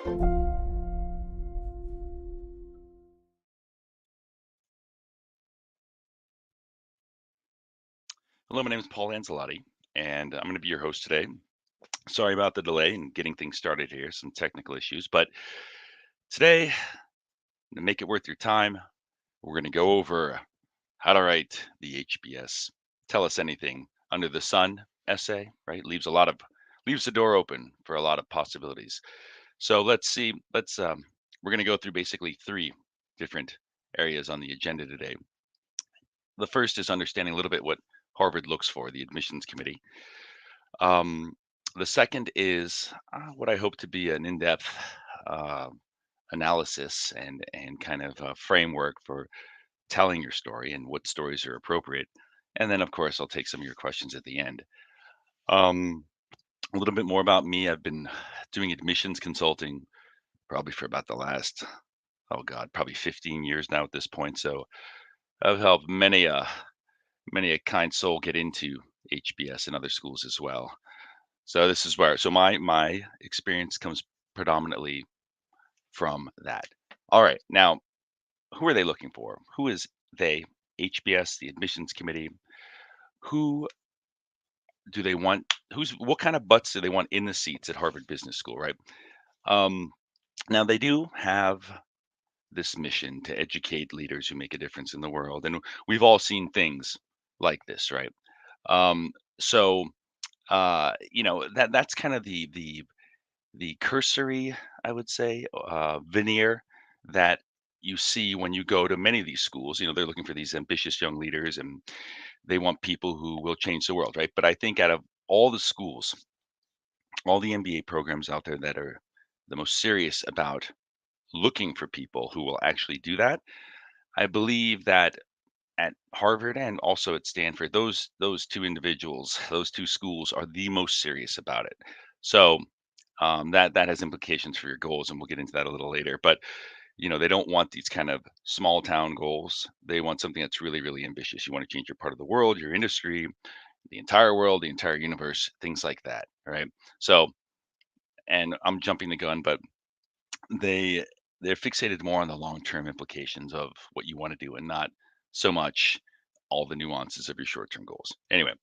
Hello, my name is Paul Lanzillotti, and I'm going to be your host today. Sorry about the delay in getting things started here, some technical issues, but today, to make it worth your time, we're going to go over how to write the HBS Tell Us Anything Under the Sun essay, right? Leaves the door open for a lot of possibilities. So let's see, we're going to go through basically three different areas on the agenda today. The first is understanding a little bit what Harvard looks for, the admissions committee. Um, the second is what I hope to be an in-depth uh, analysis and kind of a framework for telling your story and what stories are appropriate. And then, of course, I'll take some of your questions at the end. Um, a little bit more about me. I've been doing admissions consulting probably for about the last, oh God, probably 15 years now at this point. So I've helped many a kind soul get into HBS and other schools as well. So this is where my experience comes predominantly from that. All right. Now, who are they looking for? Who is they? HBS, the admissions committee. Who do they want? What kind of butts do they want in the seats at Harvard Business School, right? Um, now they do have this mission to educate leaders who make a difference in the world, and we've all seen things like this, right? Um, so that's kind of the cursory, I would say, veneer that you see when you go to many of these schools. They're looking for these ambitious young leaders and they want people who will change the world, right? But I think out of all the schools, all the MBA programs out there that are the most serious about looking for people who will actually do that, I believe that at Harvard and also at Stanford, those two individuals, those two schools are the most serious about it. So that has implications for your goals, and we'll get into that a little later. But they don't want these kind of small town goals. They want something that's really, really ambitious. You want to change your part of the world, your industry, the entire world, the entire universe, things like that. Right. So, and I'm jumping the gun, but they they're fixated more on the long term implications of what you want to do, and not so much all the nuances of your short term goals. Anyway,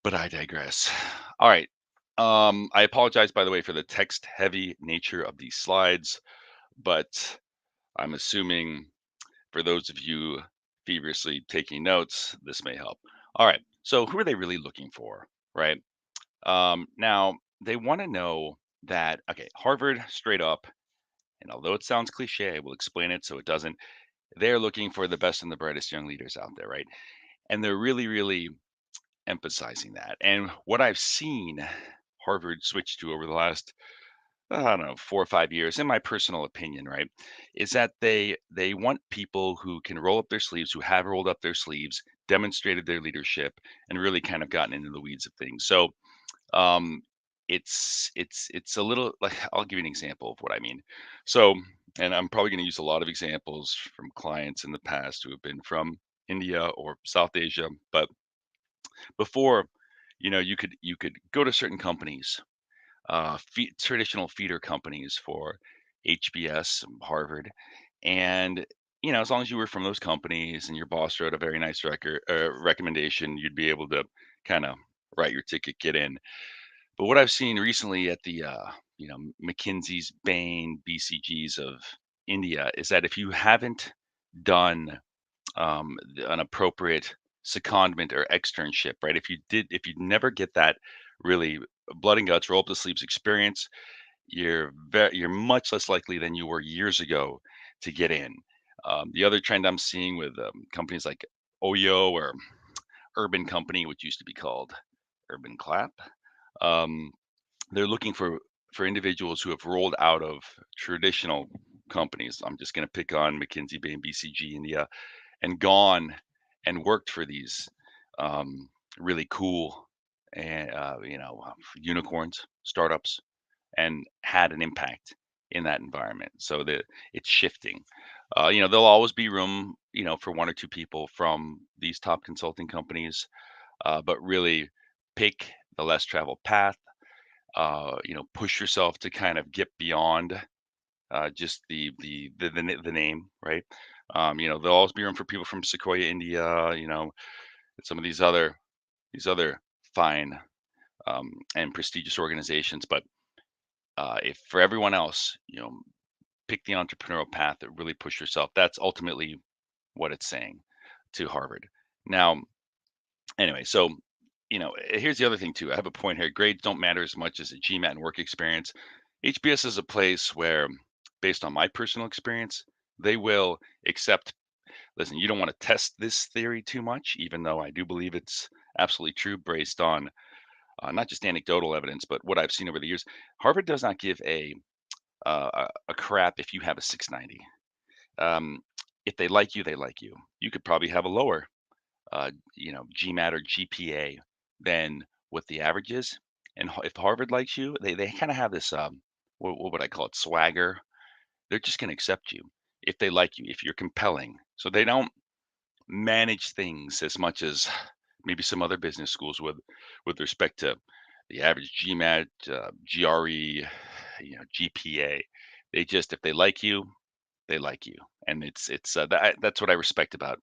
but I digress. All right. I apologize, by the way, for the text heavy nature of these slides, but I'm assuming for those of you feverishly taking notes, this may help. All right. So, who are they really looking for? Right. Now, they want to know that, okay, Harvard straight up, and although it sounds cliche, I will explain it so it doesn't. They're looking for the best and the brightest young leaders out there. Right. And they're really, really emphasizing that. And what I've seen Harvard switch to over the last, I don't know, 4 or 5 years, in my personal opinion, right, is that they want people who can roll up their sleeves, who have rolled up their sleeves, demonstrated their leadership, and really kind of gotten into the weeds of things. So um, it's a little like, I'll give you an example of what I mean. So, and I'm probably going to use a lot of examples from clients in the past who have been from India or South Asia, but before, you could go to certain companies, traditional feeder companies for HBS, Harvard, and as long as you were from those companies and your boss wrote a very nice record recommendation, you'd be able to kind of write your ticket, get in. But what I've seen recently at the McKinsey's, Bain, BCGs of India is that if you haven't done an appropriate secondment or externship, right? If you never get that really blood and guts, roll up the sleeves experience, you're much less likely than you were years ago to get in. The other trend I'm seeing with companies like Oyo or Urban Company, which used to be called Urban Clap, um, they're looking for individuals who have rolled out of traditional companies. I'm just going to pick on McKinsey, Bain, BCG, India, and gone and worked for these really cool and unicorns, startups, and had an impact in that environment. So that it's shifting. There'll always be room, for one or two people from these top consulting companies, but really pick the less traveled path. push yourself to kind of get beyond just the name, right? There'll always be room for people from Sequoia, India, and some of these other fine and prestigious organizations. But if for everyone else, pick the entrepreneurial path that really push yourself. That's ultimately what it's saying to Harvard. Now, anyway, so here's the other thing too. I have a point here. Grades don't matter as much as a GMAT and work experience. HBS is a place where, based on my personal experience, they will accept. Listen, you don't want to test this theory too much, even though I do believe it's absolutely true based on not just anecdotal evidence, but what I've seen over the years. Harvard does not give a crap if you have a 690. Um, if they like you, they like you. You could probably have a lower GMAT or GPA than what the average is. And if Harvard likes you, they kind of have this what would I call it, swagger. They're just going to accept you if they like you, if you're compelling. So they don't manage things as much as maybe some other business schools with respect to the average GMAT, GRE, GPA. They just, if they like you, they like you, and that's what I respect about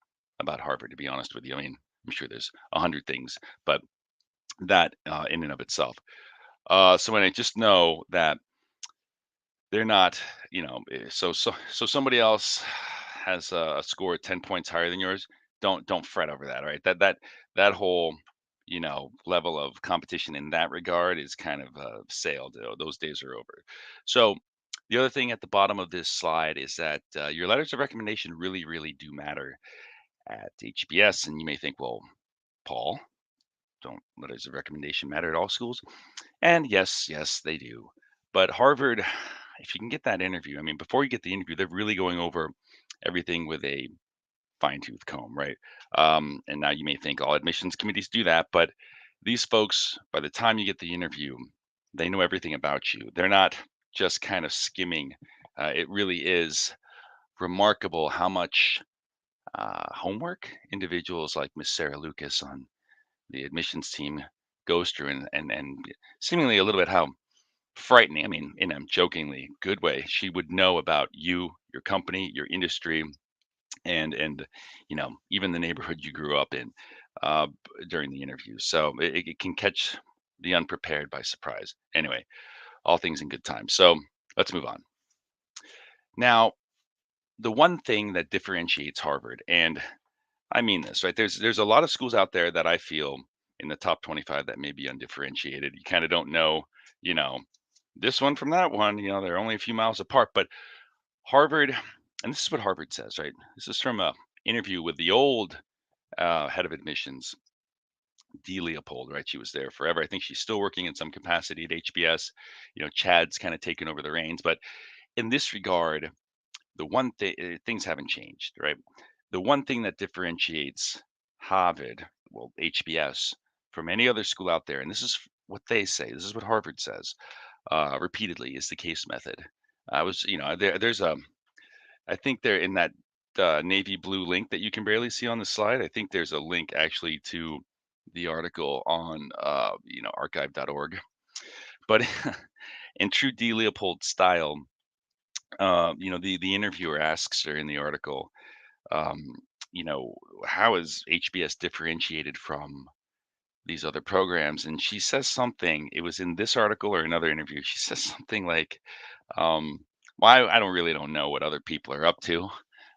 Harvard. To be honest with you, I mean, I'm sure there's 100 things, but that in and of itself. So when I just know that they're not, so somebody else has a score 10 points higher than yours. Don't fret over that. All right, that whole level of competition in that regard is kind of sailed. Those days are over. So the other thing at the bottom of this slide is that your letters of recommendation really, really do matter at HBS. And you may think, well, Paul, don't letters of recommendation matter at all schools? And yes, yes, they do. But Harvard, if you can get that interview, I mean, before you get the interview, they're really going over everything with a fine tooth comb, right? And now you may think all admissions committees do that, but these folks, by the time you get the interview, they know everything about you. They're not just kind of skimming. It really is remarkable how much homework individuals like Miss Sarah Lucas on the admissions team goes through, and seemingly a little bit how frightening, I mean, in a jokingly good way, she would know about you, your company, your industry, and even the neighborhood you grew up in during the interview. So it can catch the unprepared by surprise. Anyway, all things in good time. So let's move on. Now, the one thing that differentiates Harvard, and I mean this, right? There's a lot of schools out there that I feel in the top 25 that may be undifferentiated. You kind of don't know, you know, this one from that one. They're only a few miles apart. But Harvard, and this is what Harvard says, right? This is from a interview with the old head of admissions, D. Leopold, right? She was there forever. I think she's still working in some capacity at HBS. Chad's kind of taken over the reins. But in this regard, the one thing, things haven't changed, right? The one thing that differentiates Harvard, well, HBS, from any other school out there, and this is what they say, this is what Harvard says repeatedly, is the case method. There's I think they're in that navy blue link that you can barely see on the slide. I think there's a link actually to the article on, archive.org. But in true D. Leopold style, the interviewer asks her in the article, um, you know, how is HBS differentiated from these other programs? And she says something, it was in this article or another interview. She says something like, um, well, I don't know what other people are up to.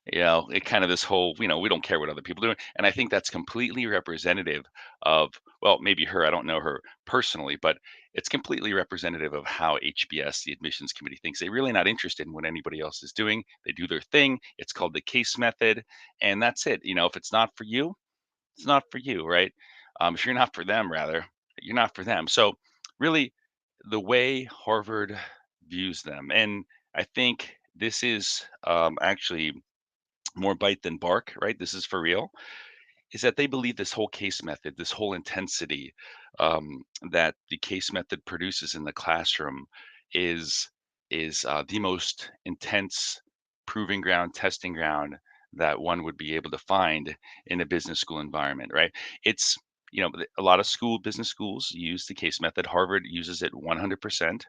It kind of this whole, we don't care what other people do. And I think that's completely representative of, well, maybe her, I don't know her personally, but it's completely representative of how HBS, the admissions committee, thinks. They're really not interested in what anybody else is doing. They do their thing. It's called the case method. And that's it. If it's not for you, it's not for you, right? If you're not for them, rather, you're not for them. So, really, the way Harvard views them, and I think this is actually more bite than bark, right? This is for real, is that they believe this whole case method, this whole intensity that the case method produces in the classroom is the most intense proving ground, testing ground that one would be able to find in a business school environment, right? It's A lot of business schools use the case method. Harvard uses it 100%.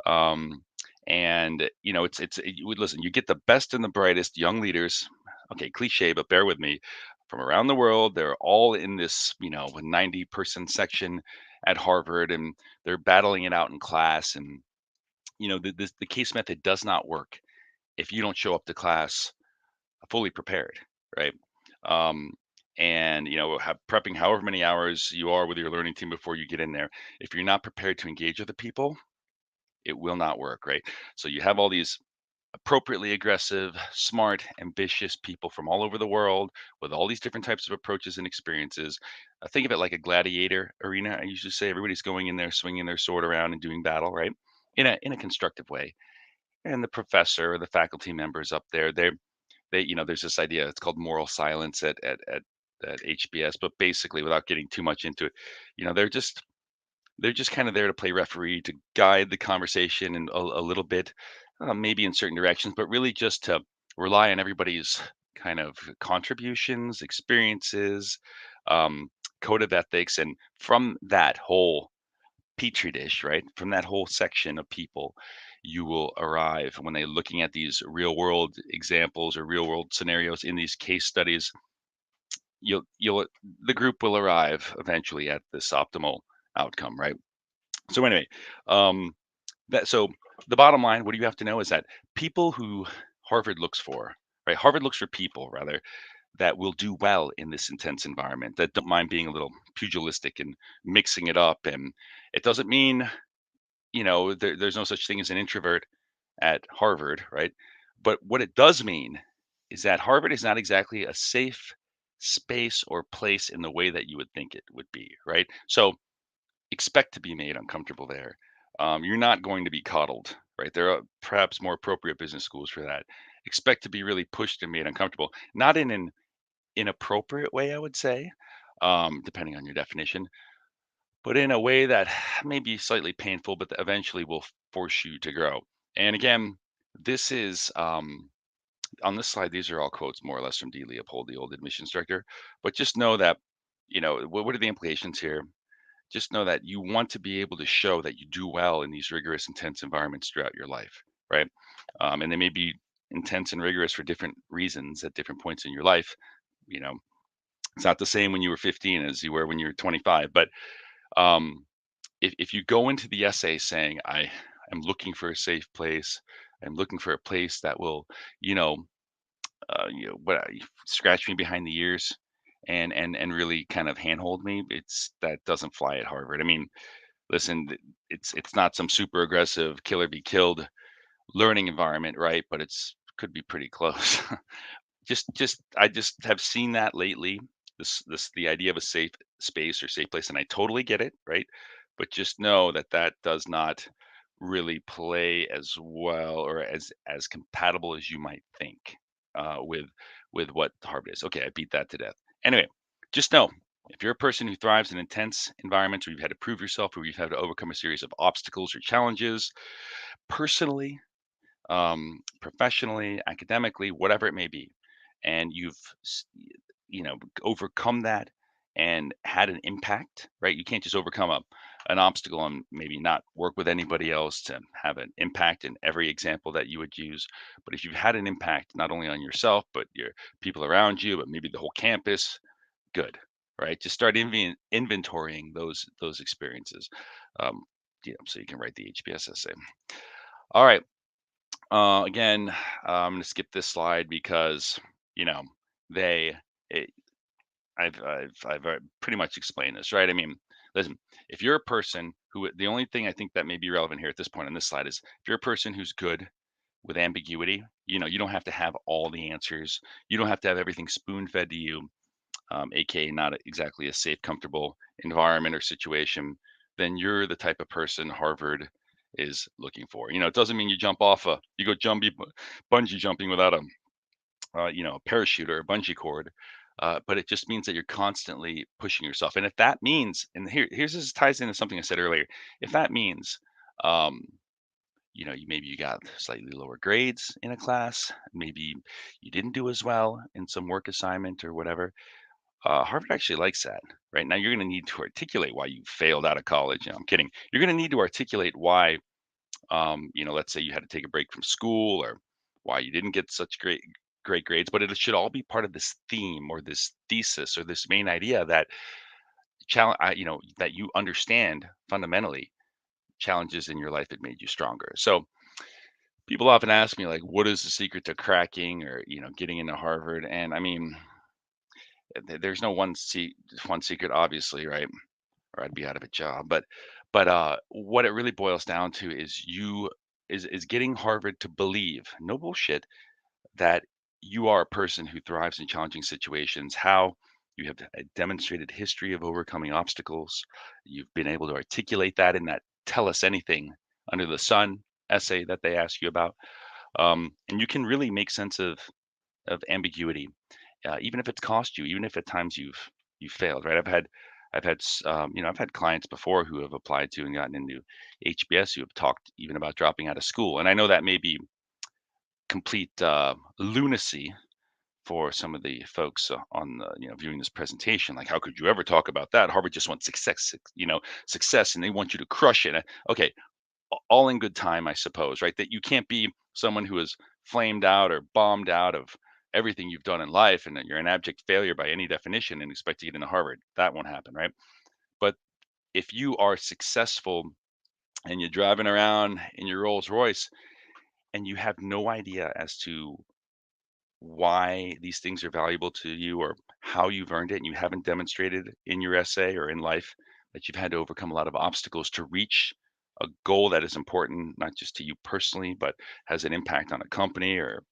Um, and listen, you get the best and the brightest young leaders. Okay, cliche, but bear with me. From around the world, they're all in this, 90-person section at Harvard, and they're battling it out in class. And the case method does not work if you don't show up to class fully prepared, right? Um, and prepping however many hours you are with your learning team before you get in there. If you're not prepared to engage with the people, it will not work, right? So you have all these appropriately aggressive, smart, ambitious people from all over the world with all these different types of approaches and experiences. Think of it like a gladiator arena. I usually say everybody's going in there, swinging their sword around and doing battle, right? In a constructive way. And the professor or the faculty members up there, there's this idea. It's called moral silence at HBS, but basically, without getting too much into it, you know, they're just they're just kind of there to play referee, to guide the conversation and a little bit, maybe in certain directions, but really just to rely on everybody's kind of contributions, experiences, um, code of ethics. And from that whole petri dish, right, from that whole section of people, you will arrive when they're looking at these real world examples or real world scenarios in these case studies. You'll the group will arrive eventually at this optimal outcome, right? So anyway, um, so the bottom line, what do you have to know is that people who Harvard looks for, right? Harvard looks for people rather that will do well in this intense environment, that don't mind being a little pugilistic and mixing it up. And it doesn't mean, there's no such thing as an introvert at Harvard, right? But what it does mean is that Harvard is not exactly a safe space or place in the way that you would think it would be, right? So expect to be made uncomfortable there. You're not going to be coddled, right? There are perhaps more appropriate business schools for that. Expect to be really pushed and made uncomfortable, not in an inappropriate way, I would say, depending on your definition, but in a way that may be slightly painful, but that eventually will force you to grow. And again, this is on this slide. These are all quotes more or less from D. Leopold, the old admissions director. But just know that, what are the implications here? Just know that you want to be able to show that you do well in these rigorous, intense environments throughout your life, right? And they may be intense and rigorous for different reasons at different points in your life. You know, it's not the same when you were 15 as you were when you were 25. But um, if you go into the essay saying, I am looking for a safe place, I'm looking for a place that will, you know, scratch me behind the ears and really kind of handhold me, that doesn't fly at Harvard. I mean, listen, it's not some super aggressive killer be killed learning environment, right? But it's could be pretty close. Just I just have seen that lately. This the idea of a safe space or safe place, and I totally get it, right? But just know that that does not really play as well or as compatible as you might think with what Harvard is. Okay, I beat that to death. Anyway, just know if you're a person who thrives in intense environments where you've had to prove yourself, where you've had to overcome a series of obstacles or challenges, personally, professionally, academically, whatever it may be, and overcome that and had an impact, right? You can't just overcome an obstacle and maybe not work with anybody else to have an impact in every example that you would use. But if you've had an impact not only on yourself, but your people around you, but maybe the whole campus, good, right? Just start inventorying those experiences. Um, so you can write the HBS essay. All right. Again, I'm going to skip this slide because you know they. It, I've pretty much explained this, right? I mean, listen, if you're a person the only thing I think that may be relevant here at this point on this slide is if you're a person who's good with ambiguity, you don't have to have all the answers. You don't have to have everything spoon fed to you, aka not exactly a safe, comfortable environment or situation. Then you're the type of person Harvard is looking for. It doesn't mean you go bungee jumping without a parachute or a bungee cord. But it just means that you're constantly pushing yourself. And if that means, and here's this ties into something I said earlier. If that means, um, maybe you got slightly lower grades in a class, maybe you didn't do as well in some work assignment or whatever. Harvard actually likes that. Right now, you're going to need to articulate why you failed out of college. I'm kidding. You're going to need to articulate why, let's say you had to take a break from school, or why you didn't get such great grades. But it should all be part of this theme or this thesis or this main idea that that you understand fundamentally challenges in your life that made you stronger. So people often ask me, like, what is the secret to cracking or getting into Harvard? And I mean, there's no one secret, obviously, right? Or I'd be out of a job. But what it really boils down to is is getting Harvard to believe, no bullshit, that you are a person who thrives in challenging situations. How you have a demonstrated history of overcoming obstacles. You've been able to articulate that in that "Tell Us Anything Under the Sun" essay that they ask you about. And you can really make sense of ambiguity, even if it's cost you, even if at times you've failed. Right? I've had clients before who have applied to and gotten into HBS who have talked even about dropping out of school. And I know that may be complete lunacy for some of the folks on the viewing this presentation. Like, how could you ever talk about that? Harvard just wants success, and they want you to crush it. Okay, all in good time, I suppose, right? That you can't be someone who is flamed out or bombed out of everything you've done in life, and that you're an abject failure by any definition, and expect to get into Harvard. That won't happen, right? But if you are successful and you're driving around in your Rolls Royce and you have no idea as to why these things are valuable to you or how you've earned it, and you haven't demonstrated in your essay or in life that you've had to overcome a lot of obstacles to reach a goal that is important not just to you personally but has an impact on a company or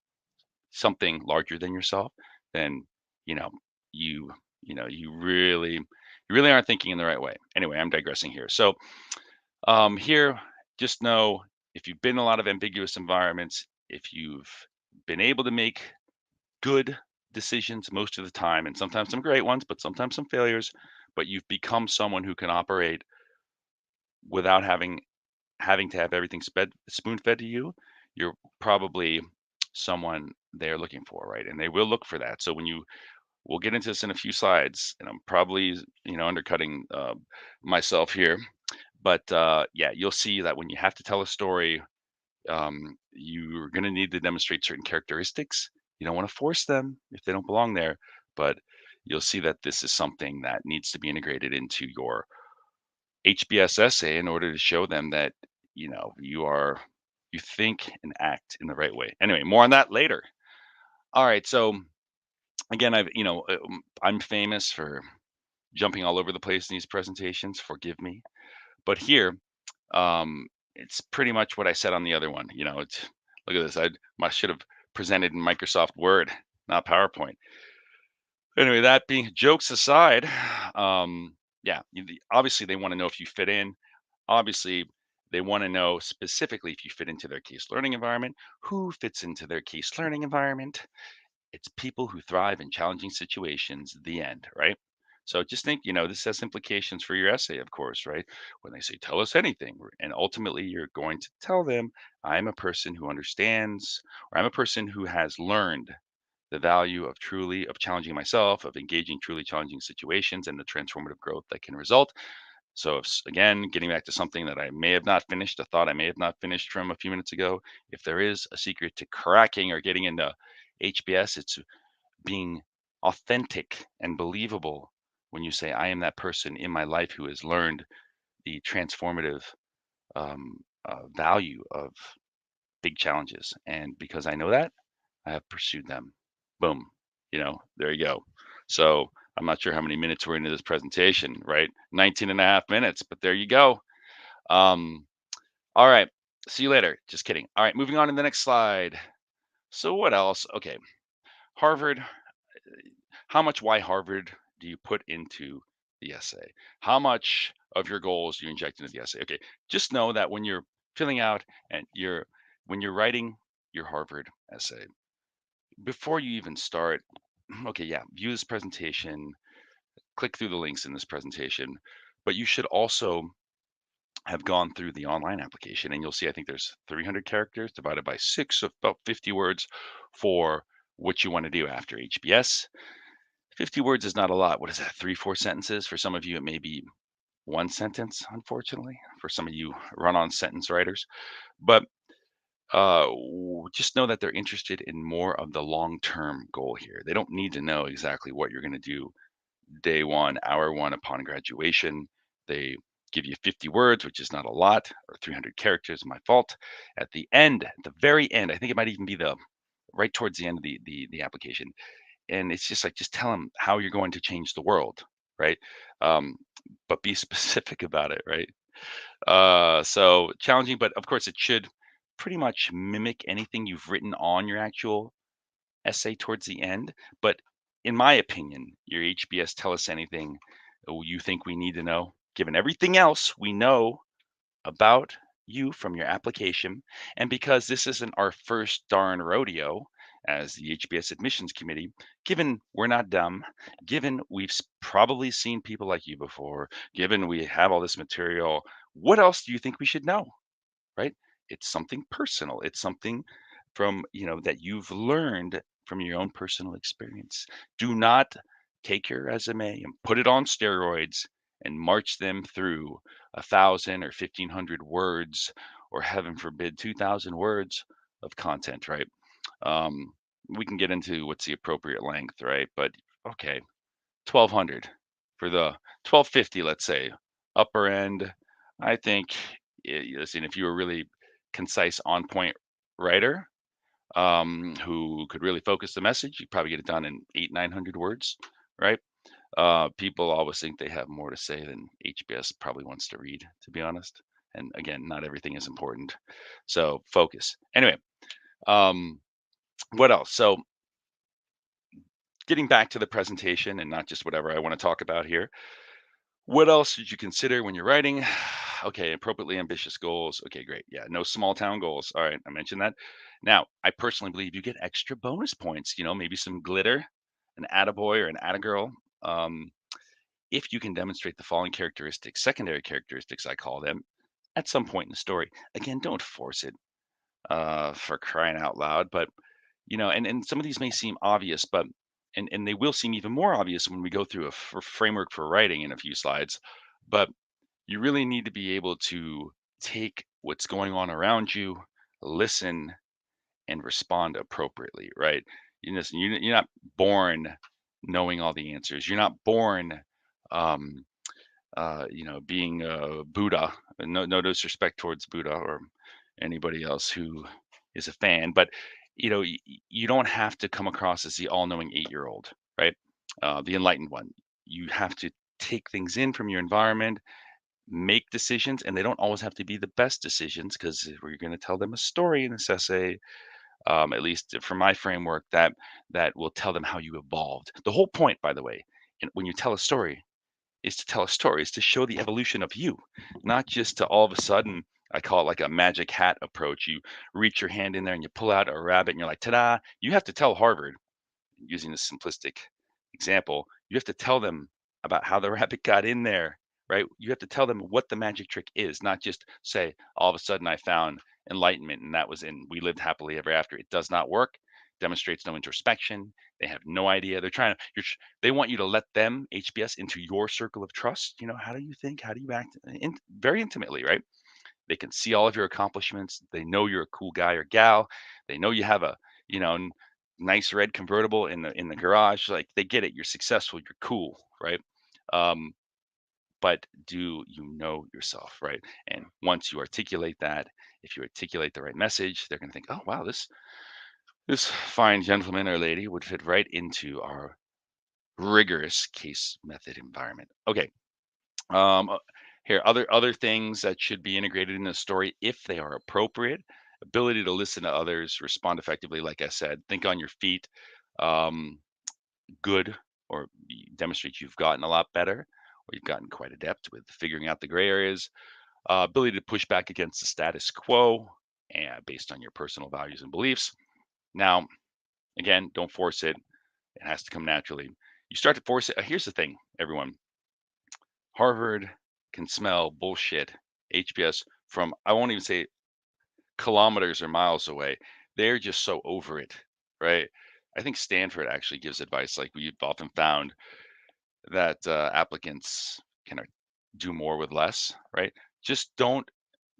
something larger than yourself, then you know you you really aren't thinking in the right way. Anyway, I'm digressing here. So here, just know, if you've been in a lot of ambiguous environments, if you've been able to make good decisions most of the time, and sometimes some great ones, but sometimes some failures, but you've become someone who can operate without having to have everything spoon fed to you, you're probably someone they're looking for, right? And they will look for that. So we'll get into this in a few slides, and I'm probably undercutting myself here, but yeah, you'll see that when you have to tell a story, you're going to need to demonstrate certain characteristics. You don't want to force them if they don't belong there, but you'll see that this is something that needs to be integrated into your HBS essay in order to show them that you think and act in the right way. Anyway, more on that later. All right, so again, I'm famous for jumping all over the place in these presentations. Forgive me, but here, it's pretty much what I said on the other one. It's look at this. I should have presented in Microsoft Word, not PowerPoint. Anyway, that being jokes aside, yeah, obviously they want to know if you fit in. Obviously, they want to know specifically if you fit into their case learning environment. Who fits into their case learning environment? It's people who thrive in challenging situations, the end, right? So just think, this has implications for your essay, of course, right? When they say, tell us anything, and ultimately you're going to tell them, I'm a person who understands, or I'm a person who has learned the value of challenging myself, of engaging truly challenging situations and the transformative growth that can result. So, again, getting back to something that I may have not finished, a thought I may have not finished from a few minutes ago, if there is a secret to cracking or getting into HBS, it's being authentic and believable when you say, I am that person in my life who has learned the transformative value of big challenges. And because I know that, I have pursued them. Boom. There you go. So I'm not sure how many minutes we're into this presentation, right? 19 and a half minutes, but there you go. Um, all right. See you later. Just kidding. All right. Moving on to the next slide. So what else? Okay. Harvard. How much why Harvard do you put into the essay? How much of your goals do you inject into the essay? Okay. Just know that when you're filling out and when you're writing your Harvard essay, before you even start, okay, yeah, view this presentation, click through the links in this presentation, but you should also have gone through the online application, and you'll see, I think there's 300 characters divided by 6, of about 50 words for what you want to do after HBS. 50 words is not a lot. What is that? 3, 4 sentences? For some of you, it may be one sentence, unfortunately. For some of you run-on sentence writers. But just know that they're interested in more of the long-term goal here. They don't need to know exactly what you're going to do day one, hour one upon graduation. They give you 50 words, which is not a lot, or 300 characters, my fault. At the end, at the very end, I think it might even be the right towards the end of the application. And it's just like, just tell them how you're going to change the world, right? Um, but be specific about it, right? So challenging, but of course it should pretty much mimic anything you've written on your actual essay towards the end. But in my opinion, your HBS tell us anything you think we need to know, given everything else we know about you from your application. And because this isn't our first darn rodeo as the HBS admissions committee, given we're not dumb, given we've probably seen people like you before, given we have all this material, what else do you think we should know? Right? It's something personal. It's something from, that you've learned from your own personal experience. Do not take your resume and put it on steroids and march them through 1,000 or 1,500 words, or heaven forbid, 2,000 words of content, right? Um, we can get into what's the appropriate length, right? But okay, 1,200 for the 1,250, let's say, upper end. I think, listen, if you were really concise, on point writer, who could really focus the message, you probably get it done in 800, 900 words, right? People always think they have more to say than HBS probably wants to read, to be honest. And again, not everything is important. So focus. Anyway, um, what else? So getting back to the presentation and not just whatever I want to talk about here. What else should you consider when you're writing? Okay, appropriately ambitious goals. Okay, great. Yeah, no small town goals. All right, I mentioned that. Now, I personally believe you get extra bonus points, maybe some glitter, an attaboy or an attagirl. Um, if you can demonstrate the following characteristics, secondary characteristics, I call them, at some point in the story. Again, don't force it, for crying out loud. But and some of these may seem obvious, but and they will seem even more obvious when we go through a framework for writing in a few slides. But you really need to be able to take what's going on around you, listen, and respond appropriately, right? You're not born knowing all the answers. You're not born, um, being Buddha. No disrespect towards Buddha or anybody else who is a fan, but you don't have to come across as the all-knowing 8-year-old, right? The enlightened one. You have to take things in from your environment, make decisions, and they don't always have to be the best decisions because we're going to tell them a story in this essay. At least for my framework, that will tell them how you evolved. The whole point, by the way, when you tell a story, is to tell a story, is to show the evolution of you, not just to all of a sudden. I call it like a magic hat approach. You reach your hand in there and you pull out a rabbit and you're like, ta-da! You have to tell Harvard, using this simplistic example, you have to tell them about how the rabbit got in there, right? You have to tell them what the magic trick is, not just say, all of a sudden I found enlightenment and that was in we lived happily ever after. It does not work. Demonstrates no introspection. They have no idea. They're trying to, they want you to let them, HBS, into your circle of trust. How do you think? How do you act? Very intimately, right? They can see all of your accomplishments. They know you're a cool guy or gal. They know you have a, you know, n- nice red convertible in the garage. Like they get it. You're successful. You're cool, right? Um, but do you know yourself, right? And once you articulate that, if you articulate the right message, they're going to think, oh wow, this fine gentleman or lady would fit right into our rigorous case method environment. Okay, um, here, other things that should be integrated in the story if they are appropriate. Ability to listen to others, respond effectively. Like I said, think on your feet. Um, good, or demonstrate you've gotten a lot better, or you've gotten quite adept with figuring out the gray areas. Ability to push back against the status quo, and based on your personal values and beliefs. Now, again, don't force it. It has to come naturally. You start to force it. Here's the thing, everyone. Harvard can smell bullshit, HBS, from, I won't even say kilometers or miles away. They're just so over it, right? I think Stanford actually gives advice like we've often found that applicants can do more with less, right? Just don't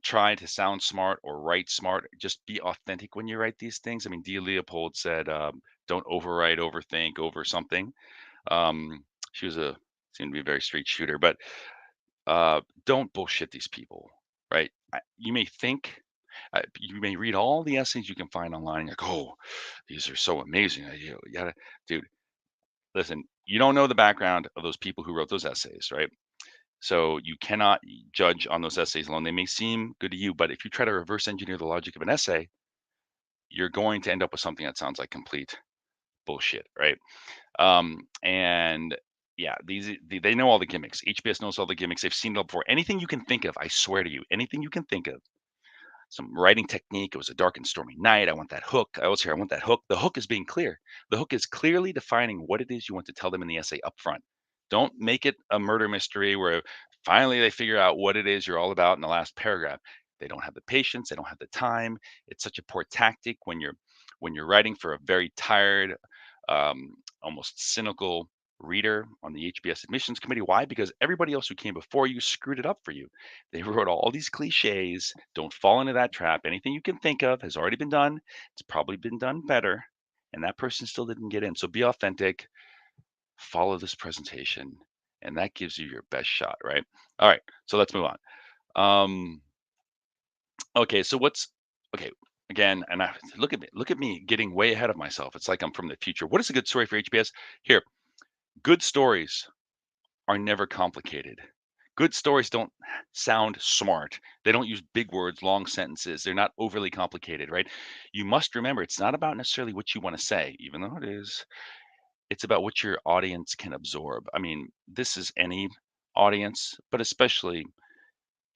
try to sound smart or write smart. Just be authentic when you write these things. I mean, D. Leopold said, "Don't overwrite, overthink, over something." She was a seemed to be a very straight shooter, but don't bullshit these people, right? You may think, you may read all the essays you can find online. Like, oh, these are so amazing. You gotta, dude. Listen, you don't know the background of those people who wrote those essays, right? So you cannot judge on those essays alone. They may seem good to you, but if you try to reverse engineer the logic of an essay, you're going to end up with something that sounds like complete bullshit, right? And yeah, they know all the gimmicks. HBS knows all the gimmicks. They've seen it all before. Anything you can think of, I swear to you, anything you can think of, some writing technique. It was a dark and stormy night. I want that hook. I always hear, I want that hook. The hook is being clear. The hook is clearly defining what it is you want to tell them in the essay up front. Don't make it a murder mystery where finally they figure out what it is you're all about in the last paragraph. They don't have the patience. They don't have the time. It's such a poor tactic when you're writing for a very tired, almost cynical reader on the HBS admissions committee. Why? Because everybody else who came before you screwed it up for you. They wrote all these cliches. Don't fall into that trap. Anything you can think of has already been done. It's probably been done better. And that person still didn't get in. So be authentic, follow this presentation, and that gives you your best shot, right? All right. So let's move on. Um, okay. So what's okay? Again, and look at me getting way ahead of myself. It's like I'm from the future. What is a good story for HBS? Here, good stories are never complicated. Good stories don't sound smart. They don't use big words, long sentences. They're not overly complicated, right? You must remember it's not about necessarily what you want to say, even though it is. It's about what your audience can absorb. I mean, this is any audience, but especially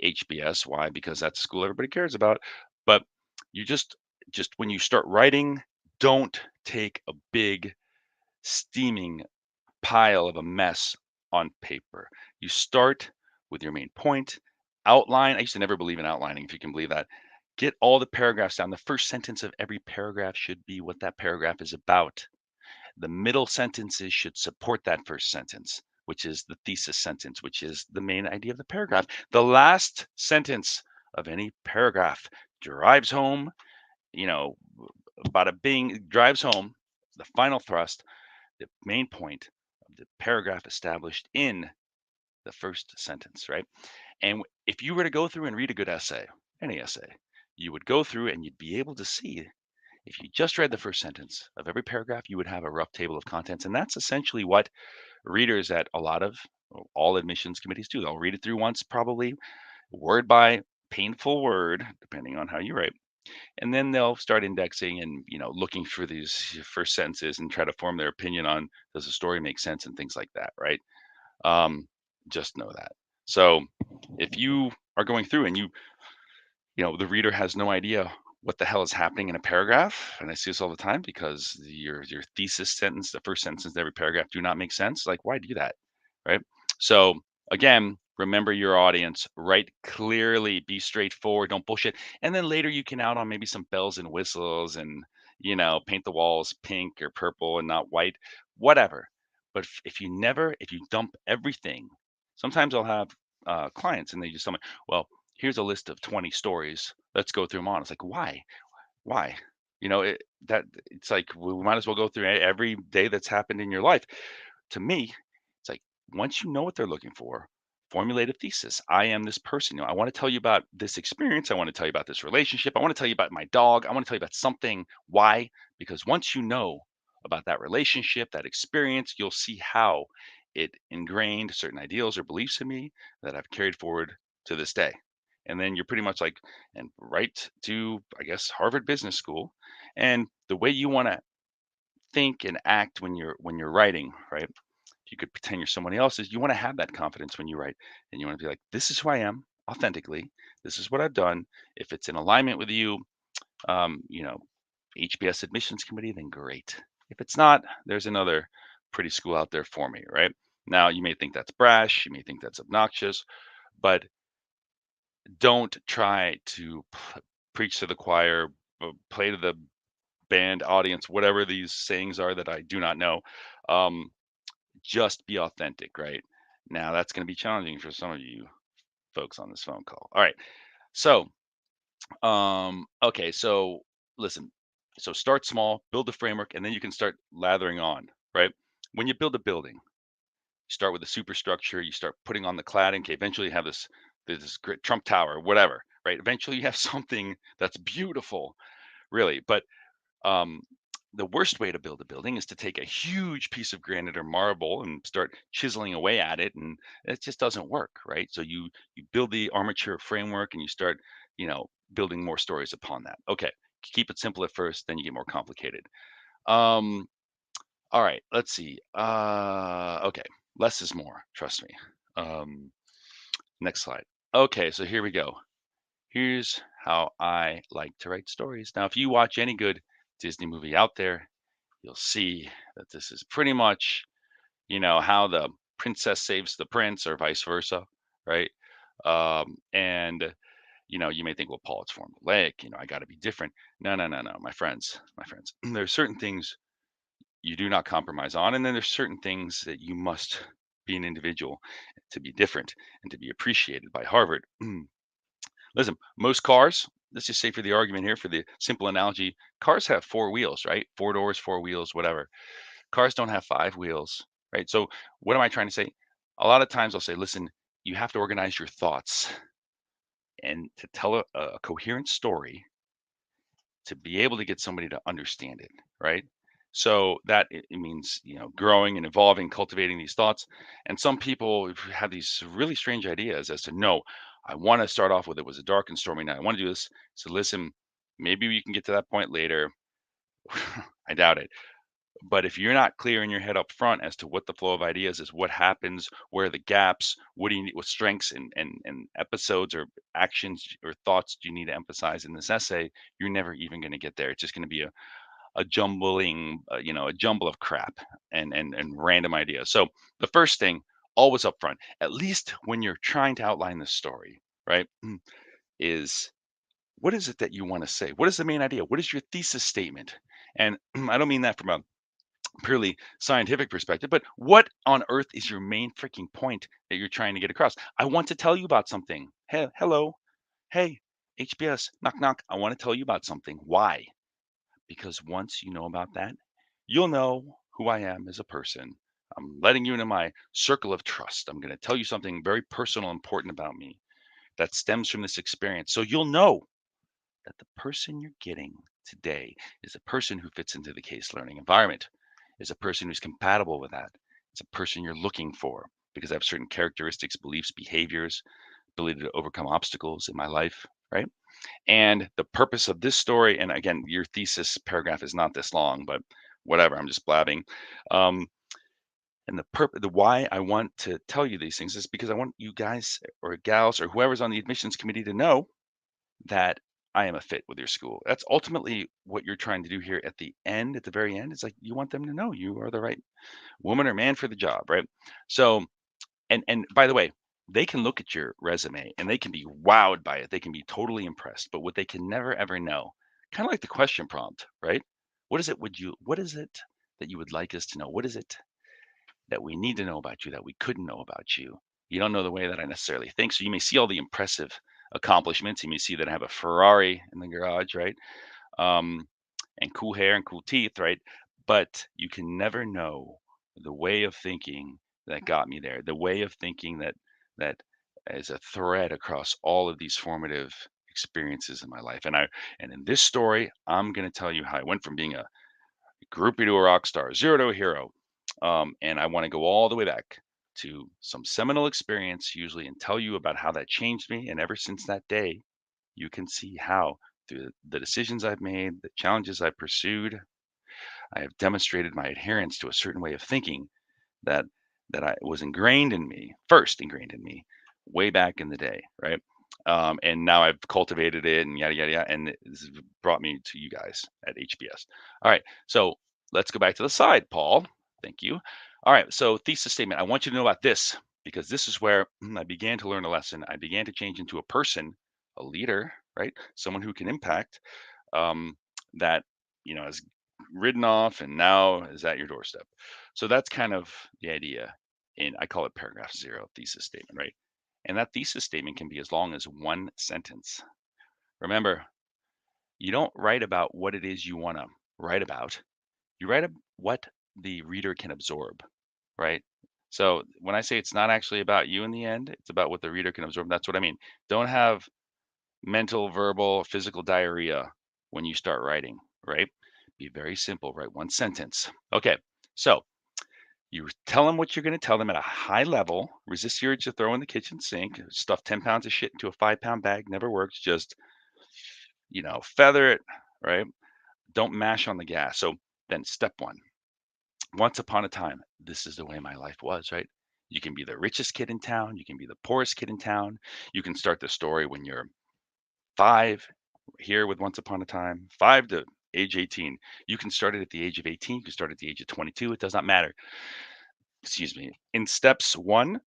HBS. Why? Because that's a school everybody cares about. But you just when you start writing, don't take a big steaming pile of a mess on paper. You start with your main point, outline. I used to never believe in outlining, if you can believe that. Get all the paragraphs down. The first sentence of every paragraph should be what that paragraph is about. The middle sentences should support that first sentence, which is the thesis sentence, which is the main idea of the paragraph. The last sentence of any paragraph drives home, you know, bada bing, drives home the final thrust, the main point of the paragraph established in the first sentence, right? And if you were to go through and read a good essay, any essay, you would go through and you'd be able to see if you just read the first sentence of every paragraph, you would have a rough table of contents. And that's essentially what readers at a lot of all admissions committees do. They'll read it through once, probably word by painful word, depending on how you write. And then they'll start indexing and looking for these first sentences and try to form their opinion on does the story make sense and things like that, right? Um, just know that. So if you are going through and the reader has no idea what the hell is happening in a paragraph, and I see this all the time because your thesis sentence, the first sentence in every paragraph do not make sense. Like, why do that? Right? So again, remember your audience, write clearly, be straightforward, don't bullshit. And then later you can out on maybe some bells and whistles and paint the walls pink or purple and not white, whatever. But if you dump everything, sometimes I'll have clients and they just tell me, well, here's a list of 20 stories. Let's go through them on. It's like, why? Why? It's like we might as well go through every day that's happened in your life. To me, it's like once you know what they're looking for, formulate a thesis. I am this person. I want to tell you about this experience. I want to tell you about this relationship. I want to tell you about my dog. I want to tell you about something. Why? Because once you know about that relationship, that experience, you'll see how it ingrained certain ideals or beliefs in me that I've carried forward to this day. And then you're pretty much like, and right to, I guess, Harvard Business School. And the way you want to think and act when you're writing, right? If you could pretend you're somebody else's, you want to have that confidence when you write, and you want to be like, this is who I am authentically. This is what I've done. If it's in alignment with you, um, you know, HBS admissions committee, then great. If it's not, there's another pretty school out there for me, right? Now, you may think that's brash, you may think that's obnoxious, but don't try to preach to the choir, play to the band, audience, whatever these sayings are that I do not know. Um, just be authentic, right? Now that's going to be challenging for some of you folks on this phone call. All right. So, okay. So listen, so start small, build a framework, and then you can start lathering on, right? When you build a building, start with the superstructure, you start putting on the cladding. Okay, eventually you have this great Trump Tower, whatever, right? Eventually you have something that's beautiful, really. But um, the worst way to build a building is to take a huge piece of granite or marble and start chiseling away at it, and it just doesn't work, right? So you build the armature framework and you start, building more stories upon that. Okay, keep it simple at first, then you get more complicated. Um, all right, let's see. Okay, less is more. Trust me. Um, Next slide. Okay, so here we go. Here's how I like to write stories. Now, if you watch any good Disney movie out there, you'll see that this is pretty much, how the princess saves the prince or vice versa, right? And you may think, well, Paul, it's formulaic. I got to be different. No, no, no, no, my friends. There's certain things you do not compromise on, and then there's certain things that you must be an individual to be different and to be appreciated by Harvard. Listen, most cars, let's just say for the argument here, for the simple analogy, cars have four wheels, right? Four doors, four wheels, whatever. Cars don't have five wheels, right? So, what am I trying to say? A lot of times I'll say, listen, you have to organize your thoughts and to tell a coherent story to be able to get somebody to understand it, right? So that it means, growing and evolving, cultivating these thoughts. And some people have these really strange ideas as to no, I want to start off with it was a dark and stormy night. I want to do this. So listen, maybe we can get to that point later. I doubt it. But if you're not clear in your head up front as to what the flow of ideas is, what happens, where are the gaps, what do you need, what strengths and episodes or actions or thoughts do you need to emphasize in this essay, you're never even going to get there. It's just going to be a jumbling, a jumble of crap and random ideas. So the first thing, always up front, at least when you're trying to outline the story, right, is what is it that you want to say? What is the main idea? What is your thesis statement? And I don't mean that from a purely scientific perspective, but what on earth is your main freaking point that you're trying to get across? I want to tell you about something. Hey, hello. Hey, HBS, knock, knock. I want to tell you about something. Why? Because once you know about that, you'll know who I am as a person. I'm letting you into my circle of trust. I'm going to tell you something very personal, important about me that stems from this experience. So you'll know that the person you're getting today is a person who fits into the case learning environment, is a person who's compatible with that. It's a person you're looking for because I have certain characteristics, beliefs, behaviors, ability to overcome obstacles in my life, right? And the purpose of this story, and again, your thesis paragraph is not this long, but whatever, I'm just blabbing. Um, and the why I want to tell you these things is because I want you guys or gals or whoever's on the admissions committee to know that I am a fit with your school. That's ultimately what you're trying to do here at the end, at the very end. It's like you want them to know you are the right woman or man for the job, right? So, and by the way, they can look at your resume and they can be wowed by it. They can be totally impressed. But what they can never ever know, kind of like the question prompt, right? What is it that you would like us to know? What is it that we need to know about you that we couldn't know about you? You don't know the way that I necessarily think. So you may see all the impressive accomplishments. You may see that I have a Ferrari in the garage, right? Um, and cool hair and cool teeth, right? But you can never know the way of thinking that got me there, the way of thinking that is a thread across all of these formative experiences in my life. And in this story, I'm going to tell you how I went from being a groupie to a rock star, zero to a hero. And I want to go all the way back to some seminal experience, usually, and tell you about how that changed me. And ever since that day, you can see how through the decisions I've made, the challenges I pursued, I have demonstrated my adherence to a certain way of thinking that I was ingrained in me, first ingrained in me, way back in the day, right? And now I've cultivated it and yada yada yada, and this has brought me to you guys at HBS. All right, so let's go back to the side, Paul. Thank you. All right, so thesis statement. I want you to know about this because this is where I began to learn a lesson. I began to change into a person, a leader, right? Someone who can impact. Um, that has ridden off and now is at your doorstep. So that's kind of the idea. And I call it paragraph zero thesis statement, right? And that thesis statement can be as long as one sentence. Remember, you don't write about what it is you want to write about. You write what the reader can absorb, right? So when I say it's not actually about you in the end, it's about what the reader can absorb. That's what I mean. Don't have mental, verbal, physical diarrhea when you start writing, right? Be very simple, write one sentence. Okay, so you tell them what you're going to tell them at a high level. Resist the urge to throw in the kitchen sink. Stuff 10 pounds of shit into a 5-pound bag never works. Just, feather it, right? Don't mash on the gas. So then, step one, once upon a time, this is the way my life was, right? You can be the richest kid in town. You can be the poorest kid in town. You can start the story when you're 5 here with Once Upon a Time, 5 to age 18. You can start it at the age of 18, you can start at the age of 22, it does not matter. Excuse me. In steps 1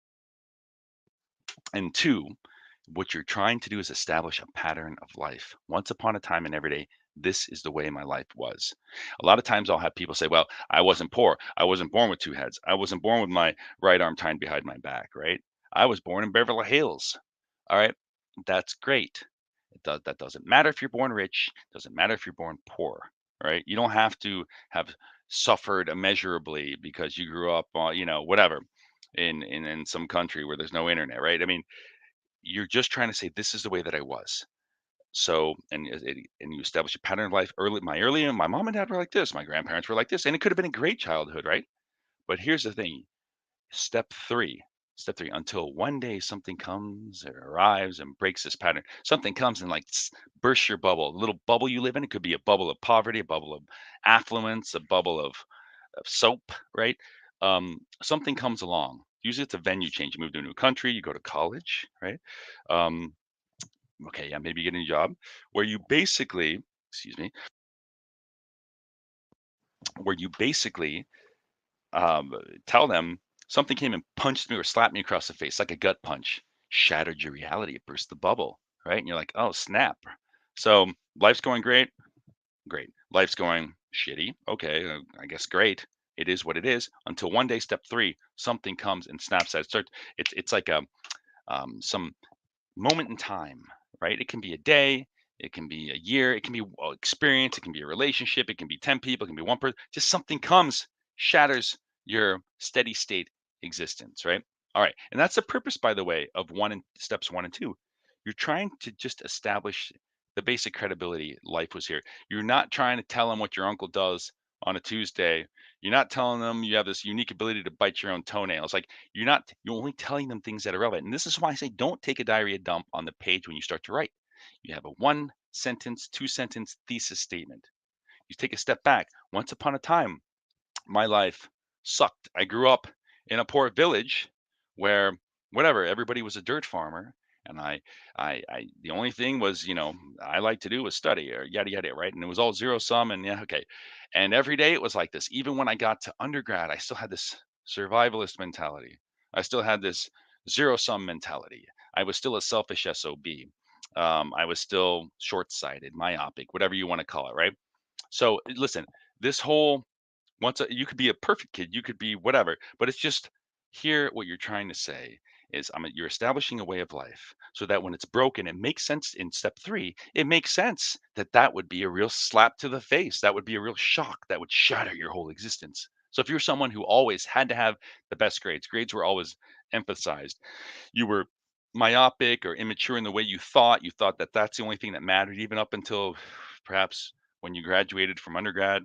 and 2, what you're trying to do is establish a pattern of life. Once upon a time and every day, this is the way my life was. A lot of times I'll have people say, "Well, I wasn't poor. I wasn't born with 2 heads. I wasn't born with my right arm tied behind my back," right? I was born in Beverly Hills. All right? That's great. That doesn't matter if you're born rich, doesn't matter if you're born poor, right? You don't have to have suffered immeasurably because you grew up on, whatever, in some country where there's no internet, right? I mean, you're just trying to say this is the way that I was. So, and you establish a pattern of life early. My mom and dad were like this, my grandparents were like this, and it could have been a great childhood, right? But here's the thing: Step 3. Step 3, until one day something comes or arrives and breaks this pattern. Something comes and, like, bursts your bubble. The little bubble you live in, it could be a bubble of poverty, a bubble of affluence, a bubble of soap, right? Something comes along. Usually it's a venue change. You move to a new country, you go to college, right? Um, okay, yeah, maybe you get a new job where you basically, excuse me, where you basically um, tell them something came and punched me or slapped me across the face like a gut punch, shattered your reality. It burst the bubble, right? And you're like, oh, snap. So life's going great. Great. Life's going shitty. Okay. I guess great. It is what it is until one day, step 3, something comes and snaps that. It's like some moment in time, right? It can be a day, it can be a year, it can be experience, it can be a relationship, it can be 10 people, it can be one person. Just something comes, shatters your steady state existence, right? All right. And that's the purpose, by the way, of steps 1 and 2. You're trying to just establish the basic credibility life was here. You're not trying to tell them what your uncle does on a Tuesday. You're not telling them you have this unique ability to bite your own toenails. Like, you're only telling them things that are relevant. And this is why I say don't take a diarrhea dump on the page when you start to write. You have a 1 sentence, 2 sentence thesis statement. You take a step back. Once upon a time, my life sucked. I grew up in a poor village where whatever, everybody was a dirt farmer. And the only thing was, I like to do was study or yada yada, right? And it was all zero sum and yeah, okay. And every day it was like this. Even when I got to undergrad, I still had this survivalist mentality. I still had this zero sum mentality. I was still a selfish SOB. I was still short sighted, myopic, whatever you want to call it, right? So listen, this whole you could be a perfect kid, you could be whatever, but it's just here what you're trying to say is you're establishing a way of life so that when it's broken, it makes sense in step 3. It makes sense that that would be a real slap to the face. That would be a real shock that would shatter your whole existence. So if you're someone who always had to have the best grades were always emphasized. You were myopic or immature in the way you thought that that's the only thing that mattered even up until perhaps when you graduated from undergrad.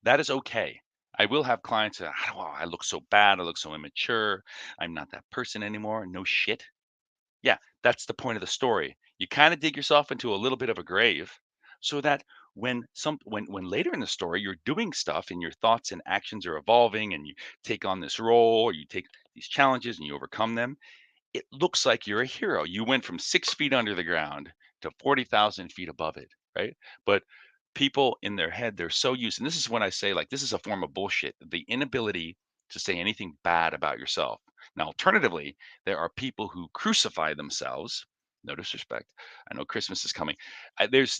That is okay. I will have clients that, "Oh, I look so bad. I look so immature. I'm not that person anymore." No shit. Yeah, that's the point of the story. You kind of dig yourself into a little bit of a grave so that when later in the story you're doing stuff and your thoughts and actions are evolving and you take on this role or you take these challenges and you overcome them, it looks like you're a hero. You went from 6 feet under the ground to 40,000 feet above it, right? But people in their head, they're so used, and this is when I say, like, this is a form of bullshit, the inability to say anything bad about yourself. Now, alternatively, there are people who crucify themselves. No disrespect. I know Christmas is coming. There's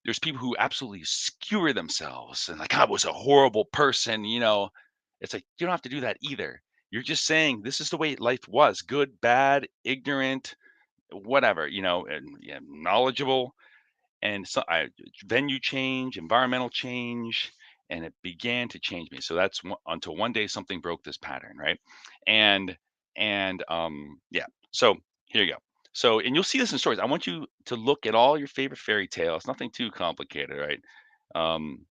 there's people who absolutely skewer themselves and like, I was a horrible person, It's like you don't have to do that either. You're just saying this is the way life was, good, bad, ignorant, whatever, and yeah, knowledgeable. And so venue change, environmental change, and it began to change me. So that's until one day something broke this pattern, right? And yeah. So here you go. So and you'll see this in stories. I want you to look at all your favorite fairy tales. Nothing too complicated, right? Um,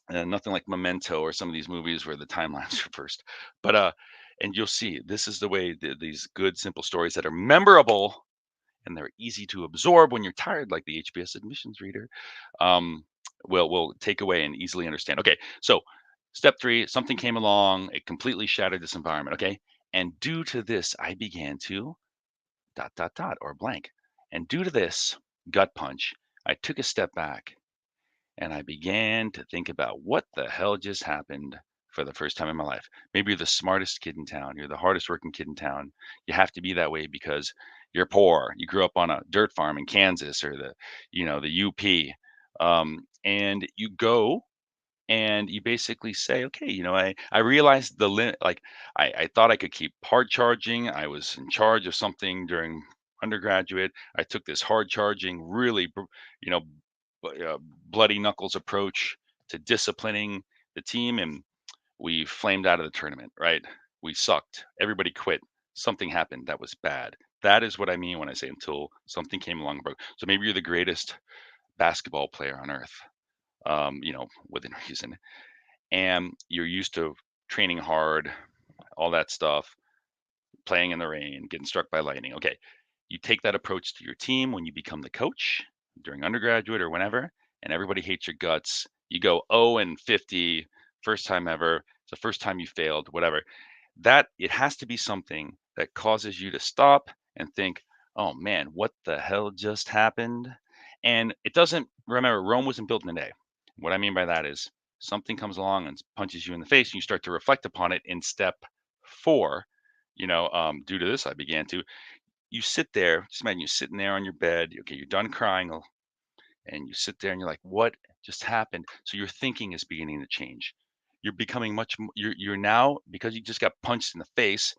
and nothing like Memento or some of these movies where the timelines are first. But and you'll see this is the way these good, simple stories that are memorable and they're easy to absorb when you're tired, like the HBS admissions reader, um, will take away and easily understand. Okay, so step three, something came along, it completely shattered this environment. Okay, and due to this, I began to dot dot dot or blank, and due to this gut punch, I took a step back and I began to think about what the hell just happened for the first time in my life. Maybe you're the smartest kid in town. You're the hardest working kid in town. You have to be that way because you're poor. You grew up on a dirt farm in Kansas or the UP. And you go and you basically say, okay, I realized the limit. Like I thought I could keep hard charging. I was in charge of something during undergraduate. I took this hard charging, really, you know, b- uh, bloody knuckles approach to disciplining the team, and we flamed out of the tournament. Right? We sucked. Everybody quit. Something happened that was bad. That is what I mean when I say until something came along and broke. So maybe you're the greatest basketball player on earth. Within reason, and you're used to training hard, all that stuff, playing in the rain, getting struck by lightning. Okay. You take that approach to your team when you become the coach during undergraduate or whenever, and everybody hates your guts. You go 0 and 50, first time ever. It's the first time you failed, whatever. That it has to be something that causes you to stop and think, oh man, what the hell just happened? And it doesn't, remember, Rome wasn't built in a day. What I mean by that is something comes along and punches you in the face, and you start to reflect upon it in step four. Due to this, I began to. You sit there, just imagine you sitting there on your bed. Okay, you're done crying, and you sit there and you're like, what just happened? So your thinking is beginning to change. You're becoming much more, you're now, because you just got punched in the face,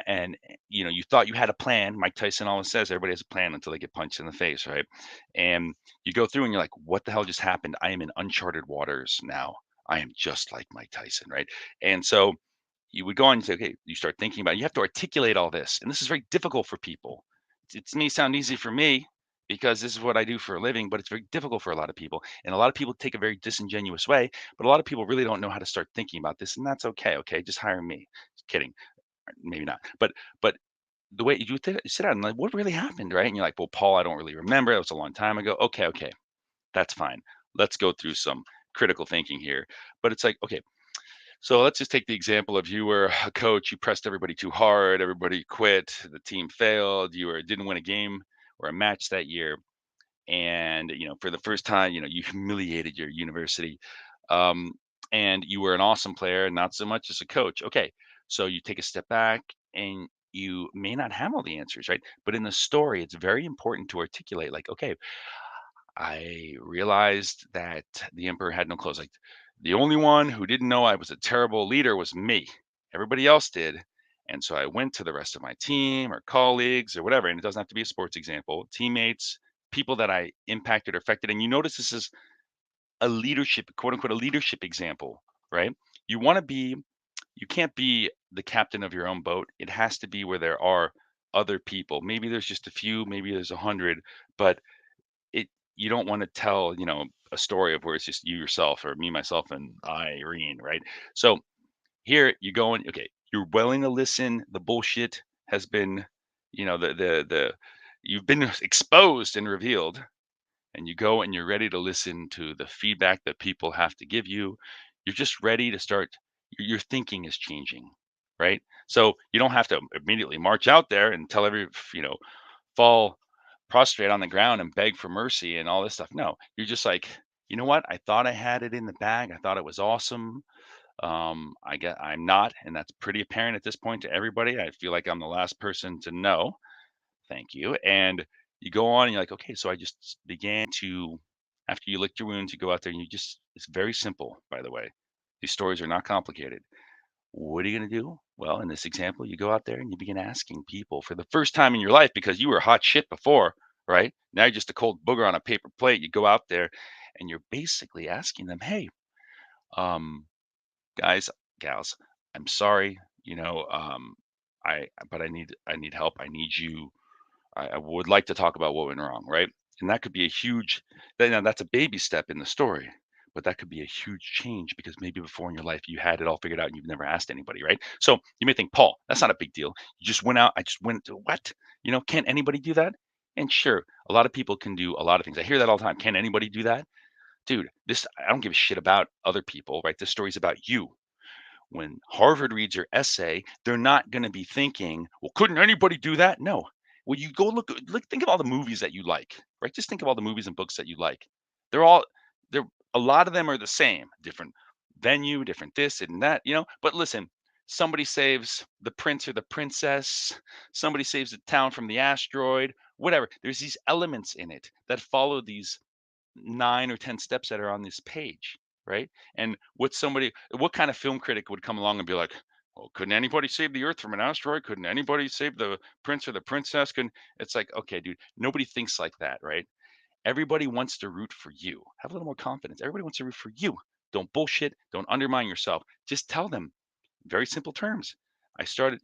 and you thought you had a plan. Mike Tyson always says everybody has a plan until they get punched in the face, right? And you go through and you're like, what the hell just happened? I am in uncharted waters now. I am just like Mike Tyson, right? And so you would go on and say, okay, you start thinking about it. You have to articulate all this. And this is very difficult for people. It may sound easy for me because this is what I do for a living, but it's very difficult for a lot of people. And a lot of people take a very disingenuous way, but a lot of people really don't know how to start thinking about this. And that's okay. Okay. Just hire me. Just kidding. Maybe not. But the way you sit down and like, what really happened? Right. And you're like, well, Paul, I don't really remember. It was a long time ago. Okay. Okay. That's fine. Let's go through some critical thinking here. But it's like, okay, so let's just take the example of you were a coach, you pressed everybody too hard, everybody quit, the team failed, didn't win a game or a match that year, and for the first time, you humiliated your university, um, and you were an awesome player, not so much as a coach. Okay, so you take a step back, and you may not have all the answers, right? But in the story, it's very important to articulate, like, okay, I realized that the emperor had no clothes. Like the only one who didn't know I was a terrible leader was me. Everybody else did. And so I went to the rest of my team or colleagues or whatever. And it doesn't have to be a sports example, teammates, people that I impacted or affected. And you notice this is a leadership, quote unquote, a leadership example, right? You want to be, you can't be the captain of your own boat. It has to be where there are other people. Maybe there's just a few, maybe there's 100, but it you don't want to tell, a story of where it's just you yourself or me, myself, and Irene, right? So here you go and okay, you're willing to listen. The bullshit has been, the you've been exposed and revealed, and you go and you're ready to listen to the feedback that people have to give you. You're just ready to start. Your thinking is changing, right? So you don't have to immediately march out there and tell fall prostrate on the ground and beg for mercy and all this stuff. No, you're just like, you know what? I thought I had it in the bag. I thought it was awesome. I'm not, and that's pretty apparent at this point to everybody. I feel like I'm the last person to know. Thank you. And you go on and you're like, okay, so I just began to. After you licked your wounds, you go out there and it's very simple, by the way. These stories are not complicated. What are you going to do? Well, in this example, you go out there and you begin asking people for the first time in your life because you were hot shit before, right? Now you're just a cold booger on a paper plate. You go out there and you're basically asking them, hey, um, guys, gals, I'm sorry, but I need help. I would like to talk about what went wrong, right? And that could be a huge, now that's a baby step in the story, but that could be a huge change because maybe before in your life you had it all figured out and you've never asked anybody, right? So you may think, Paul, that's not a big deal. You just went out, I just went to what? Can't anybody do that? And sure, a lot of people can do a lot of things. I hear that all the time. Can anybody do that? Dude, I don't give a shit about other people, right? This story's about you. When Harvard reads your essay, they're not going to be thinking, well, couldn't anybody do that? No. When you go look, think of all the movies that you like, right? Just think of all the movies and books that you like. They're all, they're, a lot of them are the same, different venue, different this and that. But listen, somebody saves the prince or the princess, somebody saves the town from the asteroid, whatever. There's these elements in it that follow these 9 or 10 steps that are on this page, right? And what kind of film critic would come along and be like, "Well, couldn't anybody save the Earth from an asteroid? Couldn't anybody save the prince or the princess?" It's like, okay, dude, nobody thinks like that, right? Everybody wants to root for you. Have a little more confidence. Everybody wants to root for you. Don't bullshit. Don't undermine yourself. Just tell them very simple terms.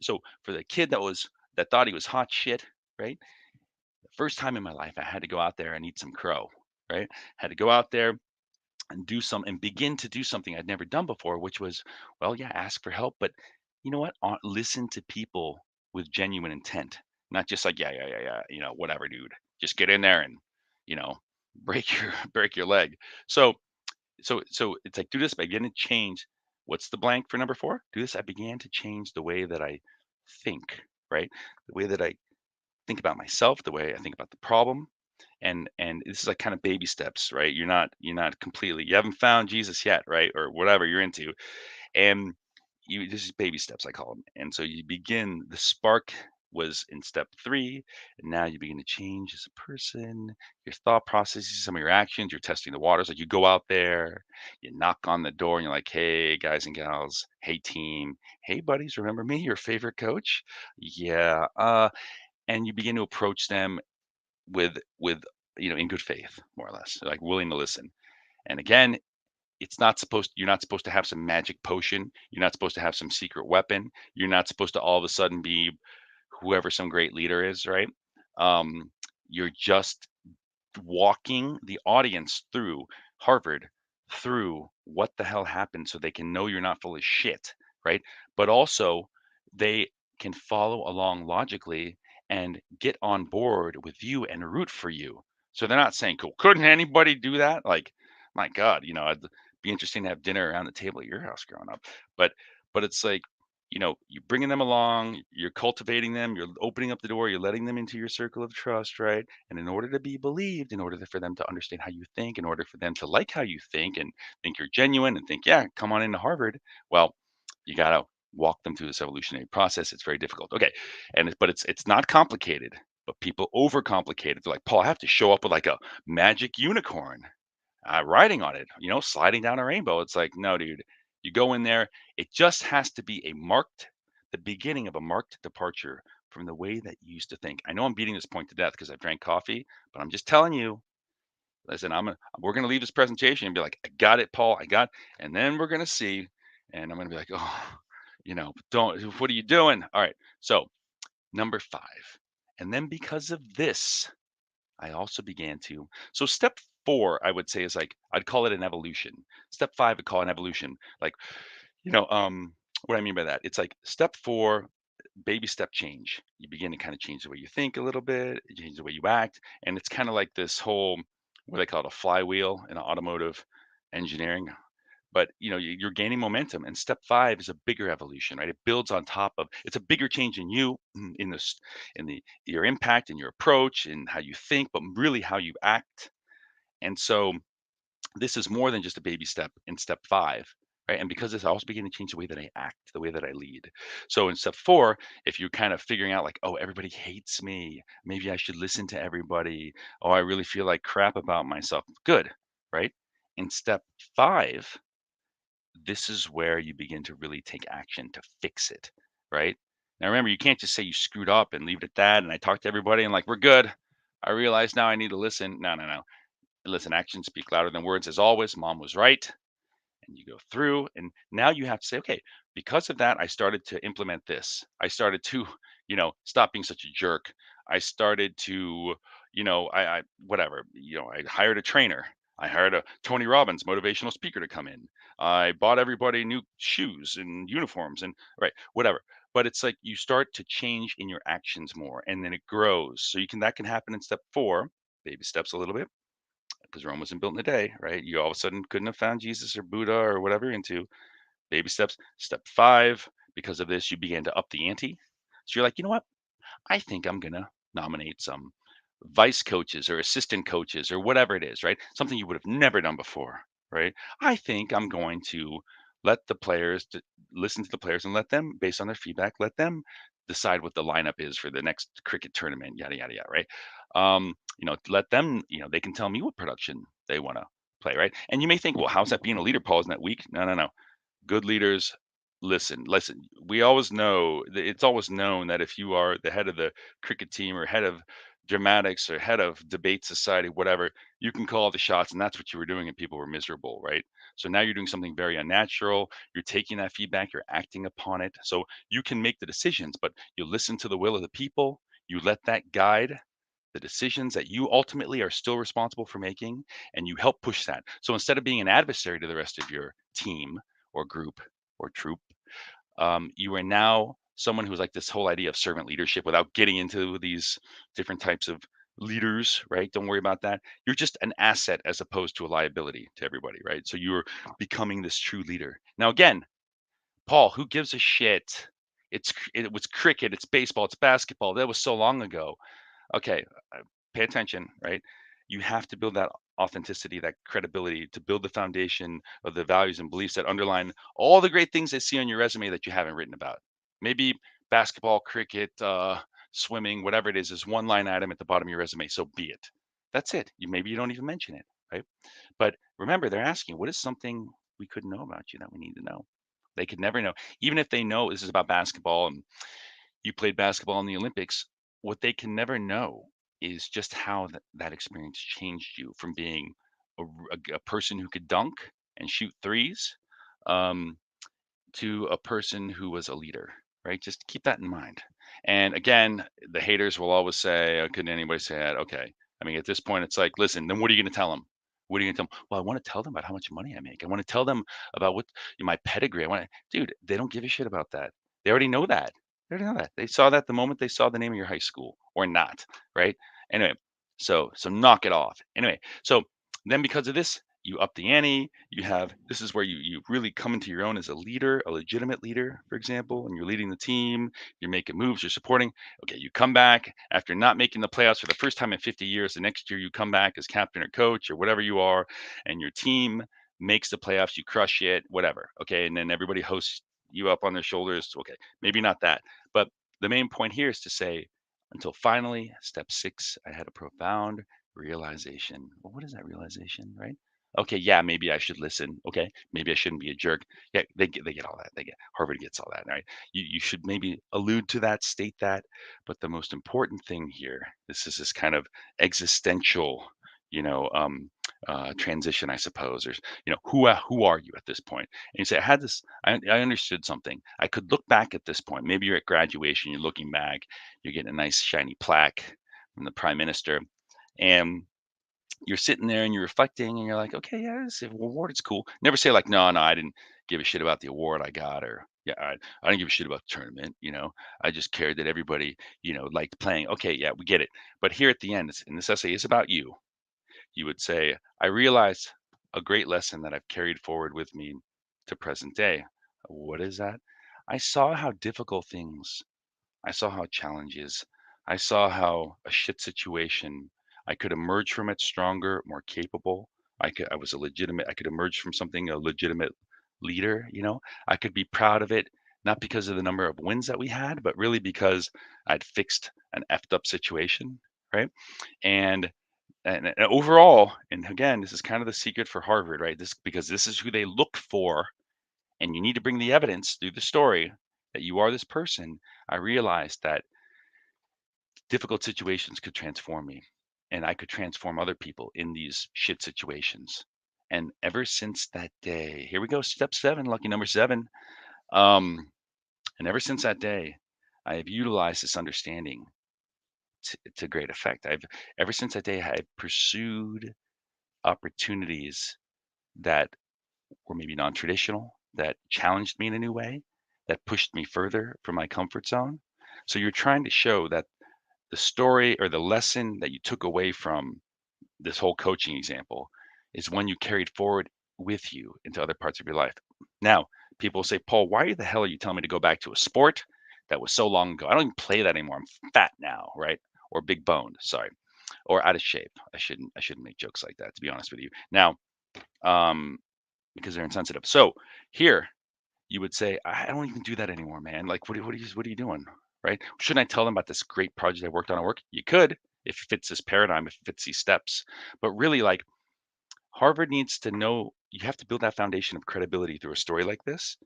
So for the kid that thought he was hot shit, right? The first time in my life, I had to go out there and eat some crow, right? Had to go out there and begin to do something I'd never done before, which was, well, yeah, ask for help, but you know what? Listen to people with genuine intent, not just like, yeah, yeah, yeah, yeah, whatever, dude. Just get in there and, you know, break your break your leg. So so it's like do this. I begin to change. What's the blank for number four? Do this. I began to change the way that I think, right? The way that I think about myself, the way I think about the problem, and this is like kind of baby steps, right? You're not completely, you haven't found Jesus yet, right? Or whatever you're into, and this is baby steps, I call them. And so you begin. The spark was in step three, and now you begin to change as a person, your thought processes, some of your actions. You're testing the waters. Like you go out there, you knock on the door, and you're like, "Hey, guys and gals. Hey, team. Hey, buddies. Remember me, your favorite coach? Yeah." And you begin to approach them with in good faith, more or less, like willing to listen. And again, you're not supposed to have some magic potion. You're not supposed to have some secret weapon. You're not supposed to all of a sudden be whoever some great leader is, right? You're just walking the audience through Harvard, through what the hell happened so they can know you're not full of shit, right? But also they can follow along logically and get on board with you and root for you. So they're not saying, cool, couldn't anybody do that? Like, my God, it'd be interesting to have dinner around the table at your house growing up. But it's like, you're bringing them along, you're cultivating them, you're opening up the door, you're letting them into your circle of trust, right? And in order to be believed, in order for them to understand how you think, in order for them to like how you think and think you're genuine and think, yeah, come on into Harvard, well, you got to walk them through this evolutionary process. It's very difficult. Okay. But it's not complicated, but people overcomplicate it. They're like, Paul, I have to show up with like a magic unicorn riding on it, sliding down a rainbow. It's like, no, dude, you go in there. It just has to be the beginning of a marked departure from the way that you used to think. I know I'm beating this point to death because I've drank coffee, but I'm just telling you, listen, we're going to leave this presentation and be like, I got it, Paul. And then we're going to see, and I'm going to be like, oh, don't, what are you doing? All right. So number five. And then because of this, I also began to. So step four, I would say, is like I'd call it an evolution. Step five, I'd call an evolution. Like, what I mean by that, it's like step four, baby step change. You begin to kind of change the way you think a little bit, you change the way you act, and it's kind of like this whole what they call it, a flywheel in automotive engineering. But you're gaining momentum, and step five is a bigger evolution, right? It builds on top of. It's a bigger change in you, in the your impact and your approach and how you think, but really how you act. And so this is more than just a baby step in step five, right? And because this, I also begin to change the way that I act, the way that I lead. So in step four, if you're kind of figuring out like, oh, everybody hates me, maybe I should listen to everybody. Oh, I really feel like crap about myself. Good. right? In step 5, this is where you begin to really take action to fix it, right? Now remember, you can't just say you screwed up and leave it at that. And I talked to everybody and like, we're good. I realize now I need to listen. No, no, no. Listen, actions speak louder than words as always. Mom was right. And you go through, and now you have to say, okay, because of that, I started to implement this. I started to, stop being such a jerk. I started to, I whatever, I hired a trainer. I hired a Tony Robbins motivational speaker to come in. I bought everybody new shoes and uniforms and right, whatever. But it's like you start to change in your actions more, and then it grows. So that can happen in step 4, baby steps a little bit, because Rome wasn't built in a day, right? You all of a sudden couldn't have found Jesus or Buddha or whatever you're into. Baby steps. Step 5, because of this, you began to up the ante. So you're like, you know what? I think I'm going to nominate some vice coaches or assistant coaches or whatever it is, right? Something you would have never done before, right? I think I'm going to let the players listen to the players and let them, based on their feedback, let them decide what the lineup is for the next cricket tournament, yada yada yada, right? Let them, they can tell me what production they want to play, right? And you may think, well, how's that being a leader, Paul? Isn't that weak? No, no, no. Good leaders listen. We always know it's always known that if you are the head of the cricket team or head of dramatics or head of debate society, whatever, you can call the shots, and that's what you were doing, and people were miserable, right? So now you're doing something very unnatural. You're taking that feedback, you're acting upon it. So you can make the decisions, but you listen to the will of the people. You let that guide the decisions that you ultimately are still responsible for making, and you help push that. So instead of being an adversary to the rest of your team or group or troop, you are now someone who's like this whole idea of servant leadership without getting into these different types of leaders, right? Don't worry about that. You're just an asset as opposed to a liability to everybody, right? So you're becoming this true leader. Now, again, Paul, who gives a shit? It was cricket, it's baseball, it's basketball. That was so long ago. Okay, pay attention, right? You have to build that authenticity, that credibility to build the foundation of the values and beliefs that underline all the great things they see on your resume that you haven't written about. Maybe basketball, cricket, swimming, whatever it is one line item at the bottom of your resume. So be it. That's it. Maybe you don't even mention it, right? But remember, they're asking, what is something we couldn't know about you that we need to know? They could never know. Even if they know this is about basketball and you played basketball in the Olympics, what they can never know is just how that experience changed you from being a person who could dunk and shoot threes, um, to a person who was a leader, right? Just keep that in mind. And again, the haters will always say, couldn't anybody say that? Okay. I mean, at this point, it's like, listen, then what are you going to tell them? What are you going to tell them? Well, I want to tell them about how much money I make. I want to tell them about my pedigree. Dude, they don't give a shit about that. They already know that. They already know that. They saw that the moment they saw the name of your high school or not, right? Anyway, so knock it off. Anyway, so then because of this, you up the ante. This is where you really come into your own as a leader, a legitimate leader, for example, and you're leading the team, you're making moves, you're supporting. Okay, you come back after not making the playoffs for the first time in 50 years. The next year you come back as captain or coach or whatever you are, and your team makes the playoffs, you crush it, whatever. Okay, and then everybody hosts you up on their shoulders. Okay, maybe not that, but the main point here is to say, until finally, step 6, I had a profound realization. Well, what is that realization, right? Okay, yeah, maybe I should listen. Okay, maybe I shouldn't be a jerk. Yeah, they get all that. Harvard gets all that, right? You should maybe allude to that, state that. But the most important thing here, this is this kind of existential, you know, um, transition, I suppose. Or who are you at this point? And you say, I had this. I understood something. I could look back at this point. Maybe you're at graduation. You're looking back. You're getting a nice shiny plaque from the prime minister, and you're sitting there and you're reflecting and you're like, okay, yeah, this award is cool. Never say like, no, I didn't give a shit about the award I got, or yeah, I didn't give a shit about the tournament. I just cared that everybody, liked playing. Okay, yeah, we get it. But here at the end, and this essay is about you. You would say, I realized a great lesson that I've carried forward with me to present day. What is that? I saw how difficult things I saw how challenges, I saw how a shit situation, I could emerge from it stronger, more capable. I could emerge from something a legitimate leader. I could be proud of it, not because of the number of wins that we had, but really because I'd fixed an effed up situation, right? And and overall, and again, this is kind of the secret for Harvard, right? This because this is who they look for, and you need to bring the evidence through the story that you are this person. I realized that difficult situations could transform me, and I could transform other people in these shit situations. And ever since that day, here we go, step seven, lucky number seven. Um, and ever since that day, I have utilized this understanding to great effect. I've ever since that day, I've pursued opportunities that were maybe non-traditional, that challenged me in a new way, that pushed me further from my comfort zone. So you're trying to show that the story or the lesson that you took away from this whole coaching example is one you carried forward with you into other parts of your life. Now, people say, Paul, why the hell are you telling me to go back to a sport that was so long ago? I don't even play that anymore. I'm fat now, right? Or big boned, sorry, or out of shape. I shouldn't make jokes like that, to be honest with you. Now, um, because they're insensitive. So here you would say, I don't even do that anymore, man. Like, what are you doing? Right? Shouldn't I tell them about this great project I worked on at work? You could if it fits this paradigm, if it fits these steps. But really, like Harvard needs to know you have to build that foundation of credibility through a story like this.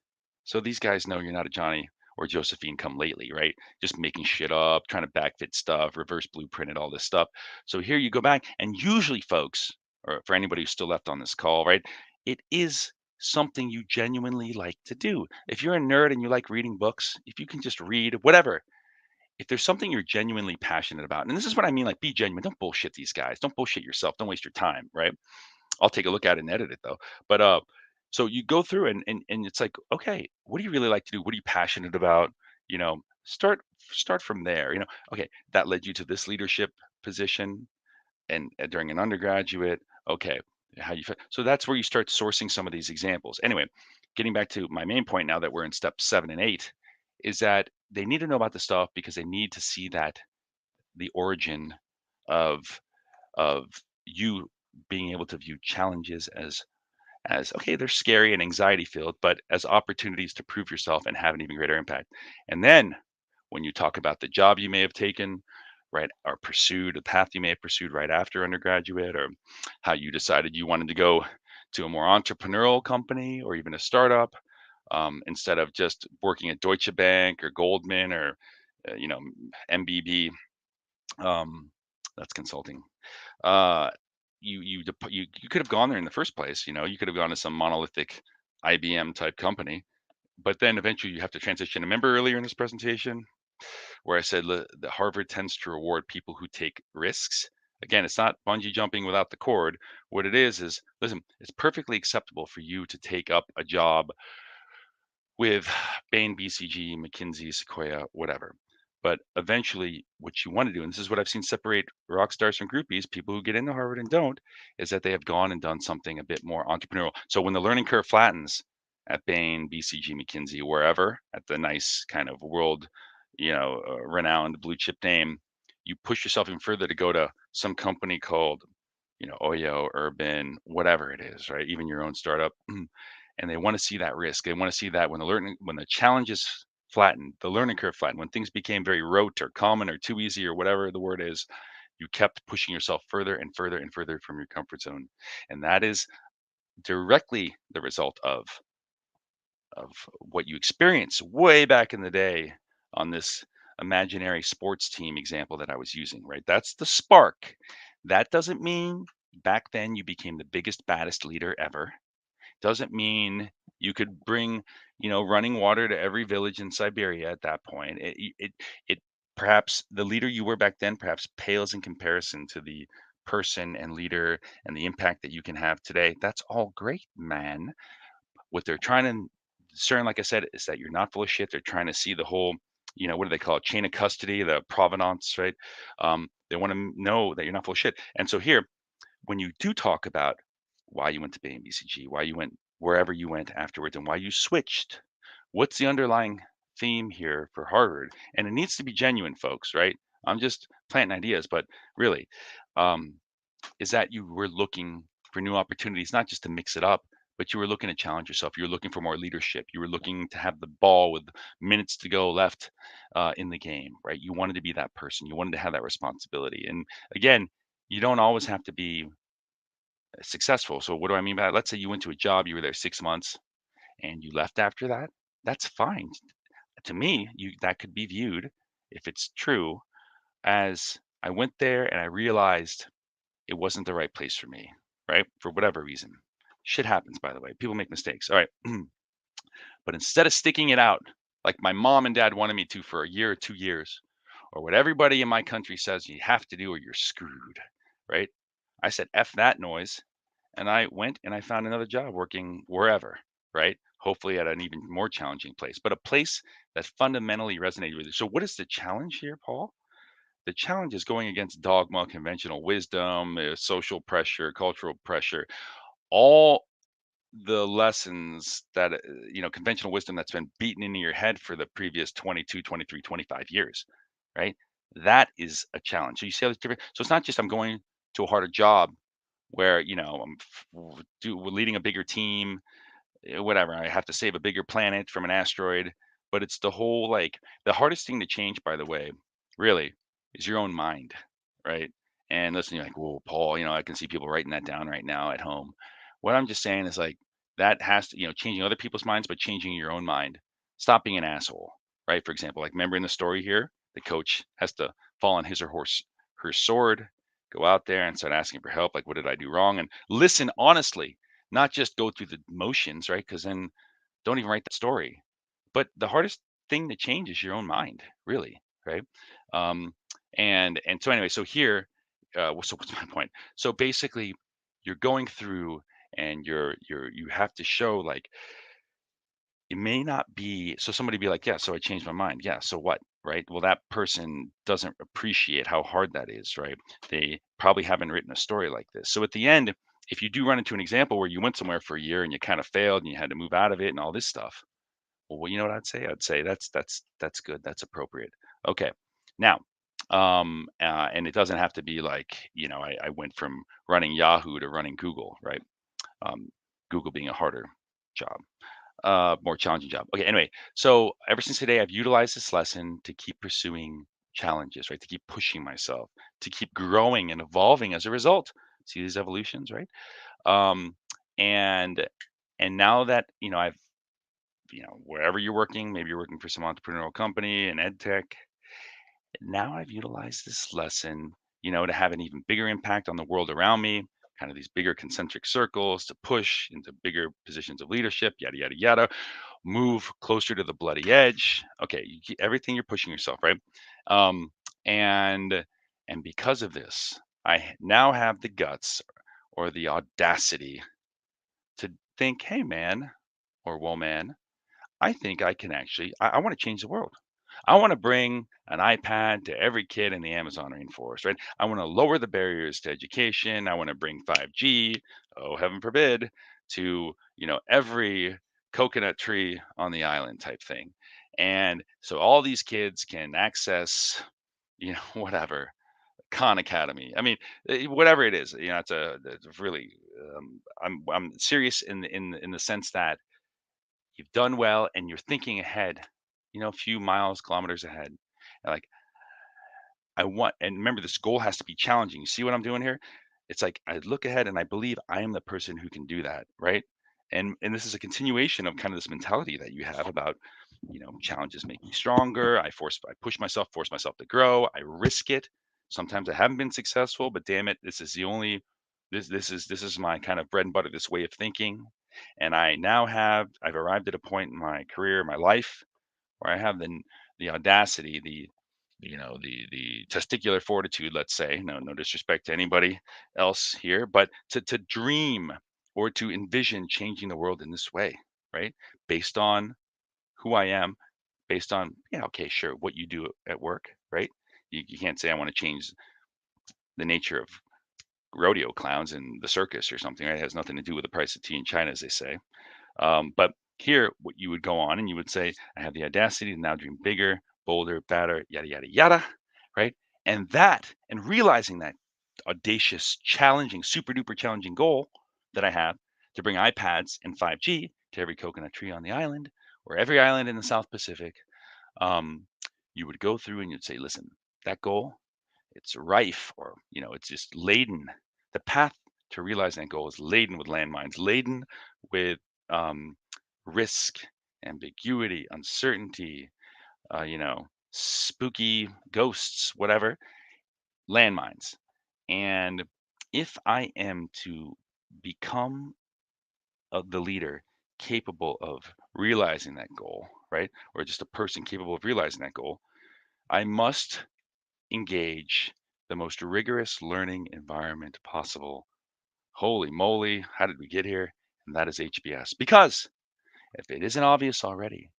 So these guys know you're not a Johnny or Josephine come lately, right? Just making shit up, trying to backfit stuff, reverse blueprint and all this stuff. So here you go back, and usually, folks, or for anybody who's still left on this call, right? It is something you genuinely like to do. If you're a nerd and you like reading books, if you can just read whatever, if there's something you're genuinely passionate about, and this is what I mean, like be genuine. Don't bullshit these guys. Don't bullshit yourself. Don't waste your time, right? I'll take a look at it and edit it though. But so you go through and it's like, okay, what do you really like to do? What are you passionate about? You know, start from there. Okay, that led you to this leadership position and during an undergraduate. Okay, so that's where you start sourcing some of these examples. Anyway, getting back to my main point now that we're in step 7 and 8, is that they need to know about the stuff because they need to see that the origin of of you being able to view challenges as okay, they're scary and anxiety filled, but as opportunities to prove yourself and have an even greater impact. And then when you talk about the job you may have taken, right, or pursued, a path you may have pursued right after undergraduate, or how you decided you wanted to go to a more entrepreneurial company or even a startup, instead of just working at Deutsche Bank or Goldman or MBB. Um, that's consulting. uh, you could have gone there in the first place. You could have gone to some monolithic IBM type company, but then eventually you have to transition. Remember earlier in this presentation where I said that Harvard tends to reward people who take risks. Again, it's not bungee jumping without the cord. What it is listen, it's perfectly acceptable for you to take up a job with Bain, BCG, McKinsey, Sequoia, whatever. But eventually, what you want to do, and this is what I've seen separate rock stars from groupies, people who get into Harvard and don't, is that they have gone and done something a bit more entrepreneurial. So when the learning curve flattens at Bain, BCG, McKinsey, wherever, at the nice kind of world, renowned blue chip name, you push yourself even further to go to some company called, Oyo, Urban, whatever it is, right? Even your own startup. And they want to see that risk. They want to see that when the challenges flattened, the learning curve flattened, when things became very rote or common or too easy or whatever the word is, you kept pushing yourself further and further and further from your comfort zone. And that is directly the result of what you experienced way back in the day on this imaginary sports team example that I was using, right? That's the spark. That doesn't mean back then you became the biggest, baddest leader ever. Doesn't mean you could bring, running water to every village in Siberia at that point. It perhaps the leader you were back then perhaps pales in comparison to the person and leader and the impact that you can have today. That's all great, man. What they're trying to discern, like I said, is that you're not full of shit. They're trying to see the whole, what do they call it? Chain of custody, the provenance, right? They want to know that you're not full of shit. And so here, when you do talk about why you went to Bay and BCG, why you went wherever you went afterwards, and why you switched, what's the underlying theme here for Harvard? And it needs to be genuine, folks, right? I'm just planting ideas, but really, um, is that you were looking for new opportunities, not just to mix it up, but you were looking to challenge yourself. You were looking for more leadership. You were looking to have the ball with minutes to go left in the game, right? You wanted to be that person. You wanted to have that responsibility. And again, You don't always have to be successful. So what do I mean by that? Let's say you went to a job, you were there 6 months, and you left after that. That's fine. To me, you that could be viewed, if it's true, as I went there and I realized it wasn't the right place for me, right? For whatever reason. Shit happens, by the way. People make mistakes. All right. But instead of sticking it out like my mom and dad wanted me to for a year or 2 years, or what everybody in my country says you have to do or you're screwed, right? I said, F that noise. And I went and I found another job working wherever, right? Hopefully at an even more challenging place, but a place that fundamentally resonated with you. So, what is the challenge here, Paul? The challenge is going against dogma, conventional wisdom, social pressure, cultural pressure, all the lessons that, conventional wisdom that's been beaten into your head for the previous 22, 23, 25 years, right? That is a challenge. So you see how it's different. So it's not just I'm going to a harder job where, we're leading a bigger team, whatever. I have to save a bigger planet from an asteroid, but it's the whole like the hardest thing to change, by the way, really, is your own mind, right? And listen, you're like, "Whoa, Paul, I can see people writing that down right now at home." What I'm just saying is like that has to, changing other people's minds, but changing your own mind. Stop being an asshole, right? For example, like remember in the story here, the coach has to fall on his or her sword, go out there and start asking for help. Like, what did I do wrong? And listen honestly, not just go through the motions, right? Because then don't even write the story. But the hardest thing to change is your own mind, really, right? Um, and so anyway, so here, so what's my point? So basically, you're going through and you have to show like it may not be so somebody be like, yeah, so I changed my mind. Yeah, so what? Right. Well, that person doesn't appreciate how hard that is, right? They probably haven't written a story like this. So at the end, if you do run into an example where you went somewhere for a year and you kind of failed and you had to move out of it and all this stuff, well, you know what I'd say? I'd say that's good. That's appropriate. Okay. Now, and it doesn't have to be like, I went from running Yahoo to running Google, right? Google being a harder job, more challenging job. Okay, anyway, so ever since today, I've utilized this lesson to keep pursuing challenges, right? To keep pushing myself, to keep growing and evolving as a result. See these evolutions, right? Um, and and now that I've wherever you're working, maybe you're working for some entrepreneurial company in ed tech. Now I've utilized this lesson, to have an even bigger impact on the world around me, kind of these bigger concentric circles to push into bigger positions of leadership, yada, yada, yada, move closer to the bloody edge. Okay, everything you're pushing yourself, right? Um, and and because of this, I now have the guts or the audacity to think, hey man or woman, I think I can actually I wanna change the world. I wanna bring an iPad to every kid in the Amazon rainforest, right? I wanna lower the barriers to education. I wanna bring 5G, oh, heaven forbid, to, every coconut tree on the island type thing. And so all these kids can access, whatever, Khan Academy. I mean, whatever it is, it's really, I'm serious in the sense that you've done well and you're thinking ahead, a few miles, kilometers ahead. And like and remember this goal has to be challenging. You see what I'm doing here? It's like I look ahead and I believe I am the person who can do that, right? And this is a continuation of kind of this mentality that you have about, challenges make me stronger. I push myself, force myself to grow. I risk it. Sometimes I haven't been successful, but damn it, this is the only this is my kind of bread and butter, this way of thinking. And I've arrived at a point in my career, my life, where I have the audacity, the testicular fortitude, let's say, no disrespect to anybody else here, but to dream or to envision changing the world in this way, right? Based on who I am, based on, yeah, okay, sure, what you do at work, right? You can't say I want to change the nature of rodeo clowns in the circus or something, right? It has nothing to do with the price of tea in China, as they say. But here, what you would go on and you would say, I have the audacity to now dream bigger, bolder, better, yada, yada, yada, right? And realizing that audacious, challenging, super duper challenging goal that I have to bring iPads and 5G to every coconut tree on the island or every island in the South Pacific, um, you would go through and you'd say, listen, that goal, it's rife, or it's just laden. The path to realizing that goal is laden with landmines, laden with um, risk, ambiguity, uncertainty, spooky ghosts, whatever, landmines. And if I am to become the leader capable of realizing that goal, right? Or just a person capable of realizing that goal, I must engage the most rigorous learning environment possible. Holy moly, how did we get here? And that is HBS. Because if it isn't obvious already,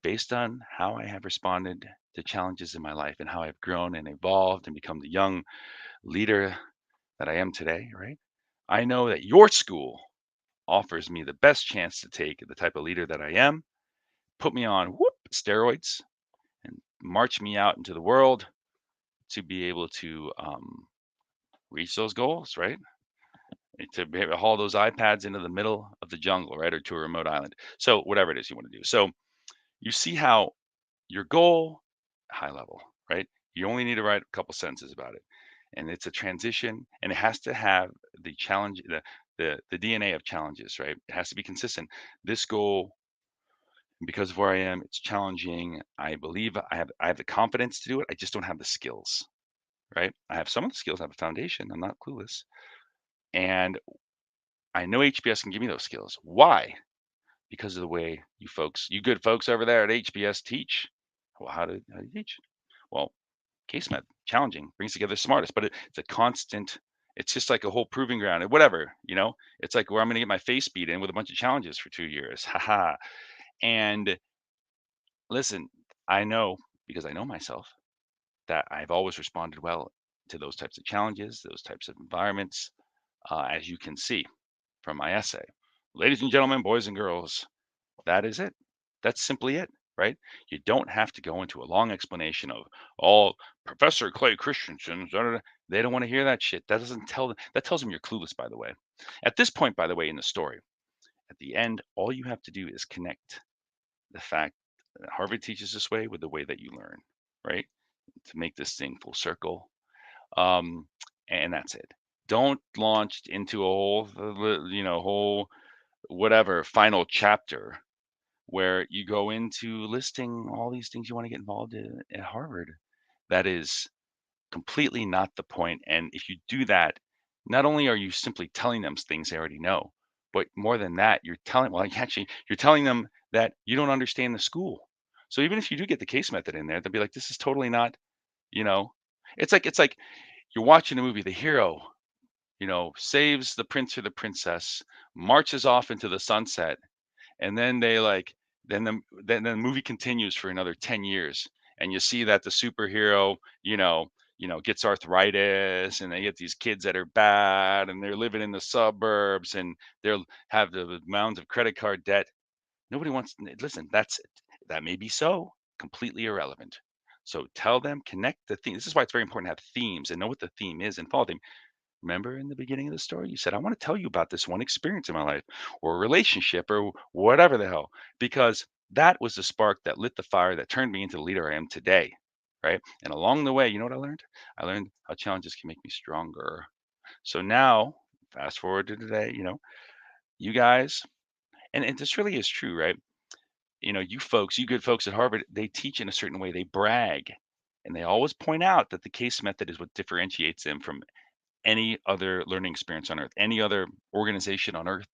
based on how I have responded to challenges in my life and how I've grown and evolved and become the young leader that I am today, right? I know that your school offers me the best chance to take the type of leader that I am, put me on steroids, and march me out into the world to be able to reach those goals, right? To be able to haul those iPads into the middle of the jungle, right? Or to a remote island. So, whatever it is you want to do. So, you see how your goal, high level, right? You only need to write a couple sentences about it. And it's a transition, and it has to have the challenge, the DNA of challenges, right? It has to be consistent. This goal, because of where I am, it's challenging. I believe I have the confidence to do it. I just don't have the skills, right? I have some of the skills, I have a foundation. I'm not clueless. And I know HBS can give me those skills. Why? Because of the way you good folks over there at HBS teach. Well, how do you teach? Well, case method, challenging, brings together the smartest, but it's a constant. It's just like a whole proving ground, and whatever. It's like where I'm going to get my face beat in with a bunch of challenges for 2 years. Haha. And listen, I know, because I know myself, that I've always responded well to those types of challenges, those types of environments, as you can see from my essay. Ladies and gentlemen, boys and girls, that is it. That's simply it, right? You don't have to go into a long explanation of all Professor Clay Christensen. They don't want to hear that shit. That doesn't tell them. That tells them you're clueless, by the way. At this point, by the way, in the story, at the end, all you have to do is connect the fact that Harvard teaches this way with the way that you learn, right? To make this thing full circle. Um, and that's it. Don't launch into a whole whatever final chapter where you go into listing all these things you want to get involved in at Harvard. That is completely not the point. And if you do that, not only are you simply telling them things they already know, but more than that, you're telling them that you don't understand the school. So even if you do get the case method in there, they'll be like, this is totally not, you know, it's like you're watching a movie, the hero, saves the prince or the princess, marches off into the sunset, and then they like then the movie continues for another 10 years, and you see that the superhero gets arthritis, and they get these kids that are bad, and they're living in the suburbs, and they'll have the mounds of credit card debt. Nobody wants listen, that may be so, completely irrelevant. So tell them, connect the theme. This is why it's very important to have themes and know what the theme is and follow them. Remember in the beginning of the story, you said, I want to tell you about this one experience in my life or a relationship or whatever the hell, because that was the spark that lit the fire that turned me into the leader I am today. Right. And along the way, you know what I learned? I learned how challenges can make me stronger. So now, fast forward to today, you guys, and this really is true, right? You folks, you good folks at Harvard, they teach in a certain way, they brag. And they always point out that the case method is what differentiates them from any other learning experience on earth, any other organization on earth,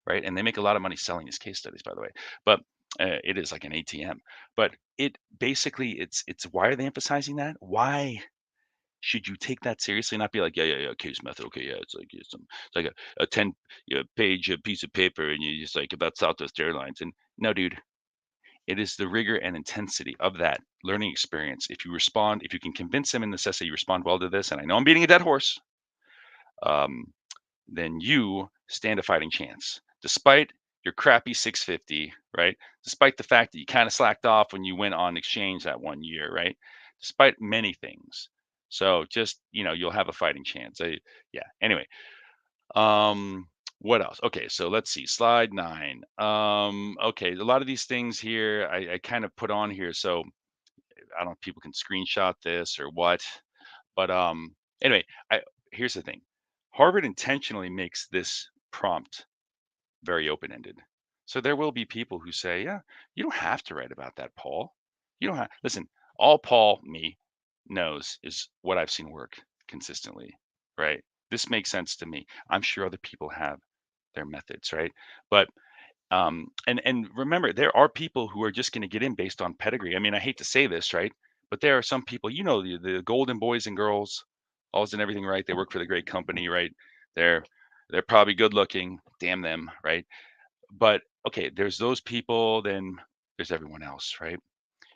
right? And they make a lot of money selling these case studies, by the way. But it is like an ATM. But it basically, it's why are they emphasizing that? Why should you take that seriously? Not be like, yeah, yeah, yeah, case method. Okay, yeah, it's like a 10 page piece of paper, and you just like about Southwest Airlines. And no, dude, it is the rigor and intensity of that learning experience. If you can convince them in this essay, you respond well to this. And I know I'm beating a dead horse. Um, then you stand a fighting chance. Despite your crappy 650, right? Despite the fact that you kind of slacked off when you went on exchange that 1 year, right? Despite many things. So just, you'll have a fighting chance. Yeah. Anyway, what else? Okay, so let's see. Slide 9. Okay, a lot of these things here I kind of put on here. So I don't know if people can screenshot this or what. But anyway, I here's the thing. Harvard intentionally makes this prompt very open-ended. So there will be people who say, "Yeah, you don't have to write about that, Paul. You don't have listen, all Paul me knows is what I've seen work consistently, right? This makes sense to me. I'm sure other people have their methods, right? But and remember, there are people who are just going to get in based on pedigree. I mean, I hate to say this, right? But there are some people, the golden boys and girls, always and everything right. They work for the great company, right? They're they're probably good looking. Damn them, right? But okay, there's those people. Then there's everyone else, right?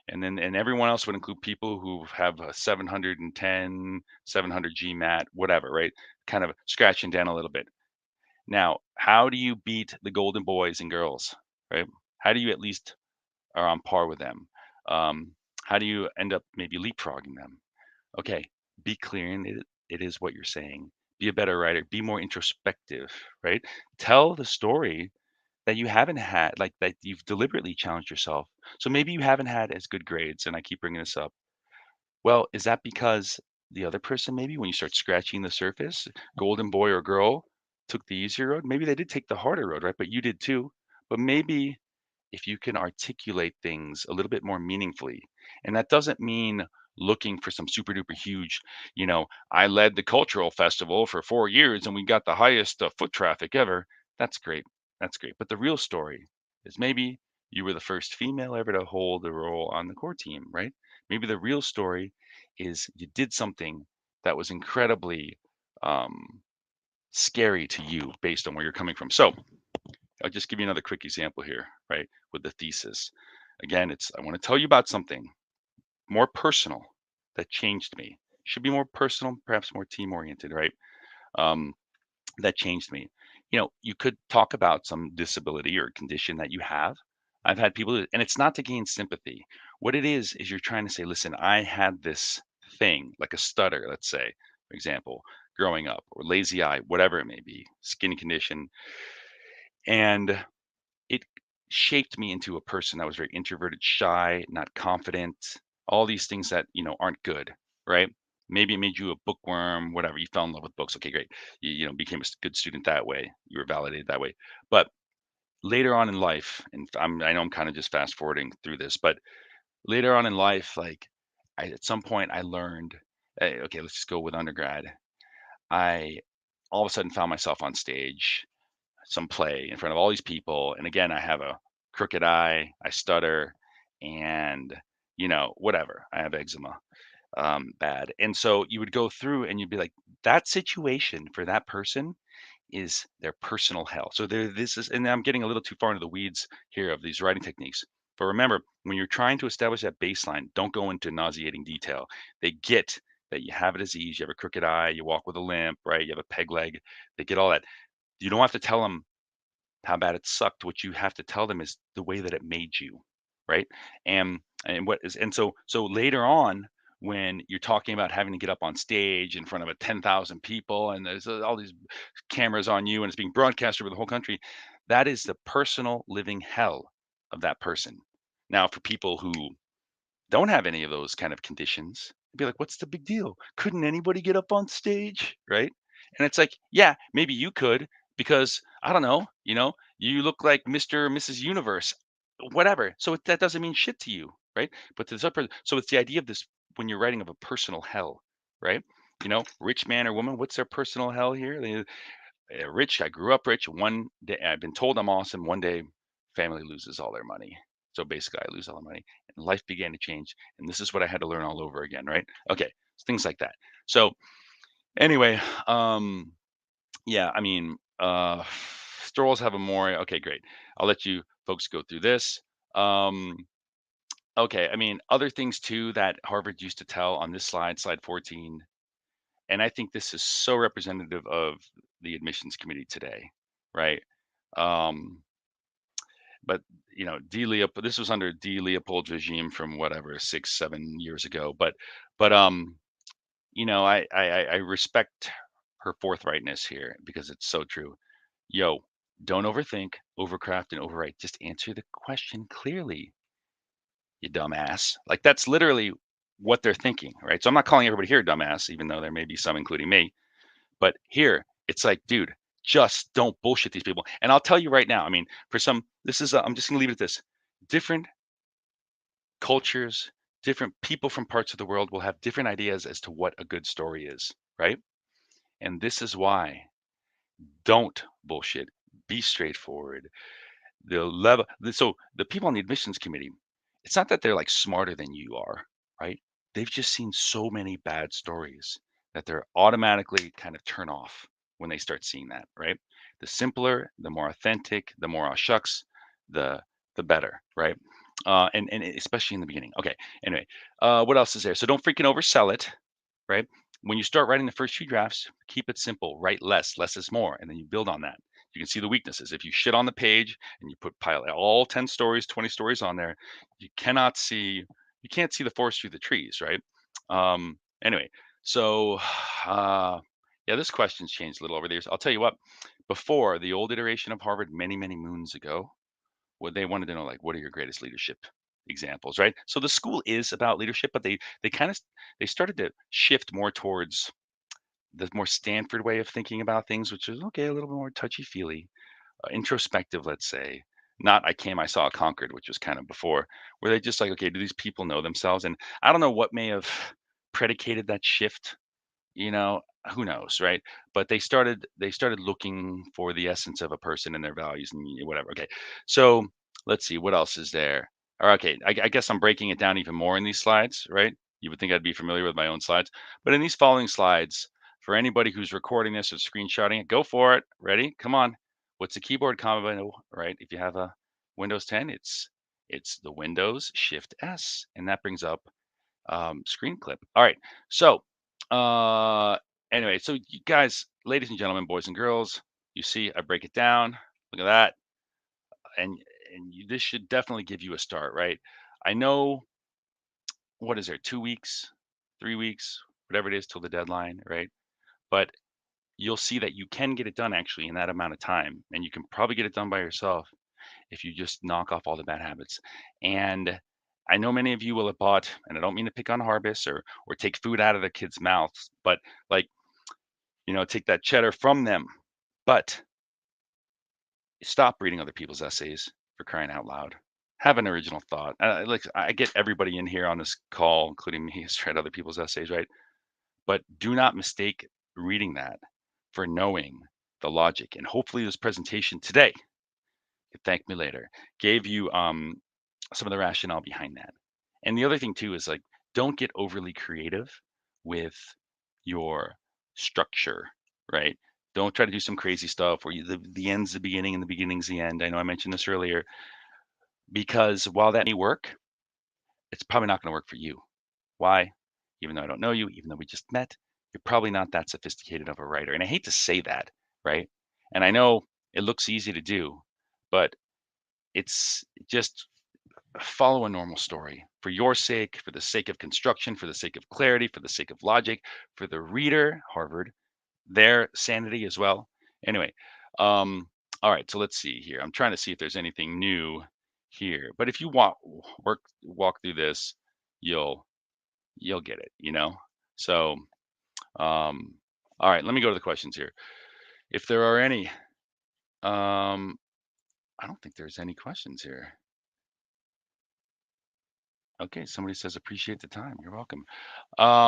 And everyone else would include people who have a 710, 700 GMAT, whatever, right? Kind of scratching down a little bit. Now, how do you beat the golden boys and girls, right? How do you at least are on par with them? Um, how do you end up maybe leapfrogging them? Okay, be clear in it is what you're saying. Be a better writer. Be more introspective, right? Tell the story that you haven't had, like that you've deliberately challenged yourself. So maybe you haven't had as good grades, and I keep bringing this up. Well, is that because the other person maybe when you start scratching the surface, golden boy or girl took the easier road? Maybe they did take the harder road, right? But you did too. But maybe if you can articulate things a little bit more meaningfully, and that doesn't mean looking for some super duper huge, I led the cultural festival for 4 years and we got the highest foot traffic ever. That's great. That's great. But the real story is maybe you were the first female ever to hold a role on the core team, right? Maybe the real story is you did something that was incredibly um, scary to you based on where you're coming from. So I'll just give you another quick example here, right? With the thesis. Again, I want to tell you about something more personal that changed me. Should be more personal, perhaps more team oriented, right? Um, that changed me. You could talk about some disability or condition that you have. I've had people, and it's not to gain sympathy. What it is you're trying to say, listen, I had this thing, like a stutter, let's say, for example, growing up, or lazy eye, whatever it may be, skin condition. And it shaped me into a person that was very introverted, shy, not confident, all these things that, aren't good, right? Maybe it made you a bookworm, whatever. You fell in love with books. Okay, great. You became a good student that way. You were validated that way. But later on in life, and I know I'm kind of just fast forwarding through this, but later on in life, like at some point I learned, okay, let's just go with undergrad. I all of a sudden found myself on stage some play in front of all these people. And again, I have a crooked eye, I stutter, and whatever. I have eczema, bad. And so you would go through and you'd be like, that situation for that person is their personal hell. So this is, and I'm getting a little too far into the weeds here of these writing techniques. But remember, when you're trying to establish that baseline, don't go into nauseating detail. They get that you have a disease, you have a crooked eye, you walk with a limp, right? You have a peg leg. They get all that. You don't have to tell them how bad it sucked. What you have to tell them is the way that it made you, right? And so later on, when you're talking about having to get up on stage in front of a 10,000 people and there's all these cameras on you and it's being broadcast over the whole country, that is the personal living hell of that person. Now, for people who don't have any of those kind of conditions, be like, "What's the big deal? Couldn't anybody get up on stage?" Right? And it's like, yeah, maybe you could because I don't know, you look like Mr. or Mrs. Universe, whatever. So that doesn't mean shit to you, right? But this upper, so it's the idea of this when you're writing of a personal hell, right? Rich man or woman, what's their personal hell here? Rich, I grew up rich. One day, I've been told I'm awesome. One day, family loses all their money. So basically, I lose all the money, and life began to change. And this is what I had to learn all over again, right? Okay, things like that. So anyway, yeah, I mean, Strolls have a more. Okay, great. I'll let you folks go through this. Um, okay, I mean, other things too that Harvard used to tell on this slide, slide 14, and I think this is so representative of the admissions committee today, right? Um, but this was under D. Leopold's regime from whatever 6, 7 years ago. But I respect her forthrightness here because it's so true. Yo, don't overthink, overcraft, and overwrite. Just answer the question clearly, you dumbass. Like that's literally. what they're thinking, right? So I'm not calling everybody here a dumbass, even though there may be some, including me. But here, it's like, dude, just don't bullshit these people. And I'll tell you right now, I mean, for some, this is, I'm just going to leave it at this. Different cultures, different people from parts of the world will have different ideas as to what a good story is, right? And this is why don't bullshit, be straightforward. So the people on the admissions committee, it's not that they're like smarter than you are, right? They've just seen so many bad stories that they're automatically kind of turn off when they start seeing that, right? The simpler, the more authentic, the more shucks, the the better, right? And especially in the beginning. Okay. Anyway, what else is there? So don't freaking oversell it, right? When you start writing the first few drafts, keep it simple. Write less. Less is more, and then you build on that. You can see the weaknesses. If you shit on the page and you put pile all 10 stories, 20 stories on there, you cannot see you can't see the forest through the trees, right? Anyway, so yeah, this question's changed a little over the years. I'll tell you what, before the old iteration of Harvard many, many moons ago, what they wanted to know, like, what are your greatest leadership examples, right? So the school is about leadership, but they kind of they started to shift more towards the more Stanford way of thinking about things, which is okay, a little bit more touchy feely, introspective, let's say. Not I came, I saw, conquered, which was kind of before, where they just like, okay, do these people know themselves? And I don't know what may have predicated that shift, you know, who knows, right? But they started looking for the essence of a person and their values and whatever. Okay, so let's see what else is there. Or okay, I guess I'm breaking it down even more in these slides, right? You would think I'd be familiar with my own slides, but in these following slides, for anybody who's recording this or screenshotting it, go for it. Ready? Come on. What's the keyboard combo? Right? If you have a Windows 10, it's the Windows Shift S, and that brings up screen clip. All right. So, uh, anyway, so you guys, ladies and gentlemen, boys and girls, you see, I break it down. Look at that, and this should definitely give you a start, right? I know what is there, 2 weeks, 3 weeks, whatever it is, till the deadline, right? But you'll see that you can get it done actually in that amount of time, and you can probably get it done by yourself if you just knock off all the bad habits. And I know many of you will have bought, and I don't mean to pick on Harbis or take food out of the kids' mouths, but like, take that cheddar from them. But stop reading other people's essays for crying out loud. Have an original thought. Like I get everybody in here on this call, including me, has read other people's essays, right? But do not mistake reading that for knowing the logic. And hopefully, this presentation today, you thank me later, gave you some of the rationale behind that. And the other thing too is like, don't get overly creative with your structure, right? Don't try to do some crazy stuff where the end's the beginning and the beginning's the end. I know I mentioned this earlier, because while that may work, it's probably not going to work for you. Why? Even though I don't know you, even though we just met, you're probably not that sophisticated of a writer. And I hate to say that, right? And I know it looks easy to do, but it's just follow a normal story for your sake, for the sake of construction, for the sake of clarity, for the sake of logic, for the reader, Harvard, their sanity as well. Anyway, um, all right, so let's see here. I'm trying to see if there's anything new here. But if you walk through this, you'll get it, So, all right, let me go to the questions here. If there are any, I don't think there's any questions here. Okay, somebody says appreciate the time. You're welcome.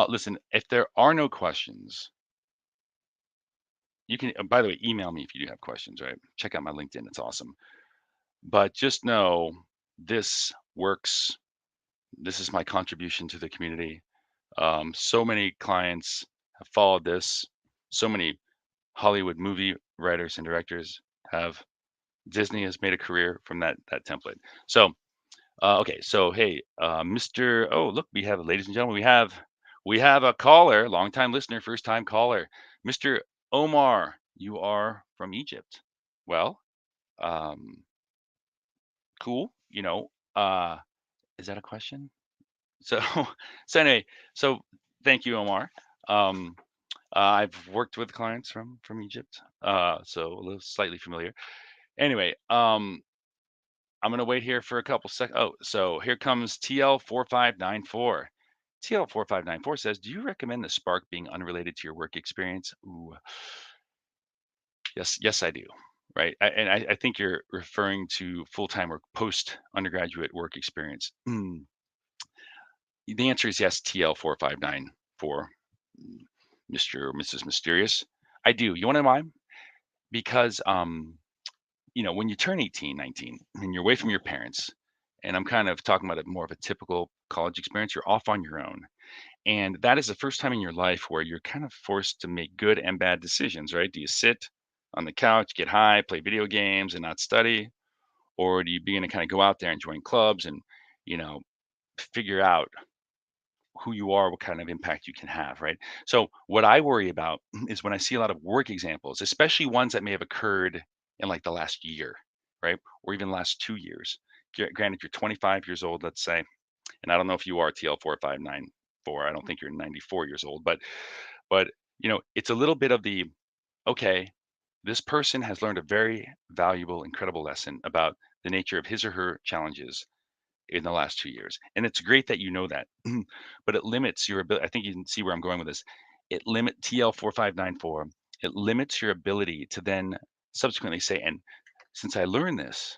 Listen, if there are no questions, you can, by the way, email me if you do have questions, right? Check out my LinkedIn. It's awesome. But just know this works. This is my contribution to the community. So many clients have followed this. So many Hollywood movie writers and directors have. Disney has made a career from that template. So, okay, so hey, Mr. Oh, look, we have, ladies and gentlemen, we have a caller, longtime listener, first time caller, Mr. Omar. You are from Egypt. Well, um, cool. Is that a question? So, so anyway, so thank you, Omar. Um, I've worked with clients from Egypt, so a little slightly familiar. Anyway, I'm gonna wait here for a couple seconds. Oh, so here comes TL4594. TL4594 says, "Do you recommend the spark being unrelated to your work experience?" Ooh, yes, yes, I do. Right, I think you're referring to full time or post undergraduate work experience. The answer is yes. TL4594, Mr. or Mrs. Mysterious. I do. You want to know why? Because when you turn 18, 19, and you're away from your parents, and I'm kind of talking about it more of a typical college experience, you're off on your own. And that is the first time in your life where you're kind of forced to make good and bad decisions, right? Do you sit on the couch, get high, play video games, and not study? Or do you begin to kind of go out there and join clubs and, you know, figure out who you are, what kind of impact you can have, right? So, what I worry about is when I see a lot of work examples, especially ones that may have occurred in like the last year, right? Or even last 2 years. Granted, you're 25 years old, let's say, and I don't know if you are TL4594. I don't think you're 94 years old, but it's a little bit of the okay, this person has learned a very valuable, incredible lesson about the nature of his or her challenges in the last 2 years. And it's great that you know that, but it limits your ability. I think you can see where I'm going with this. It limit TL4594. It limits your ability to then subsequently say, and since I learned this,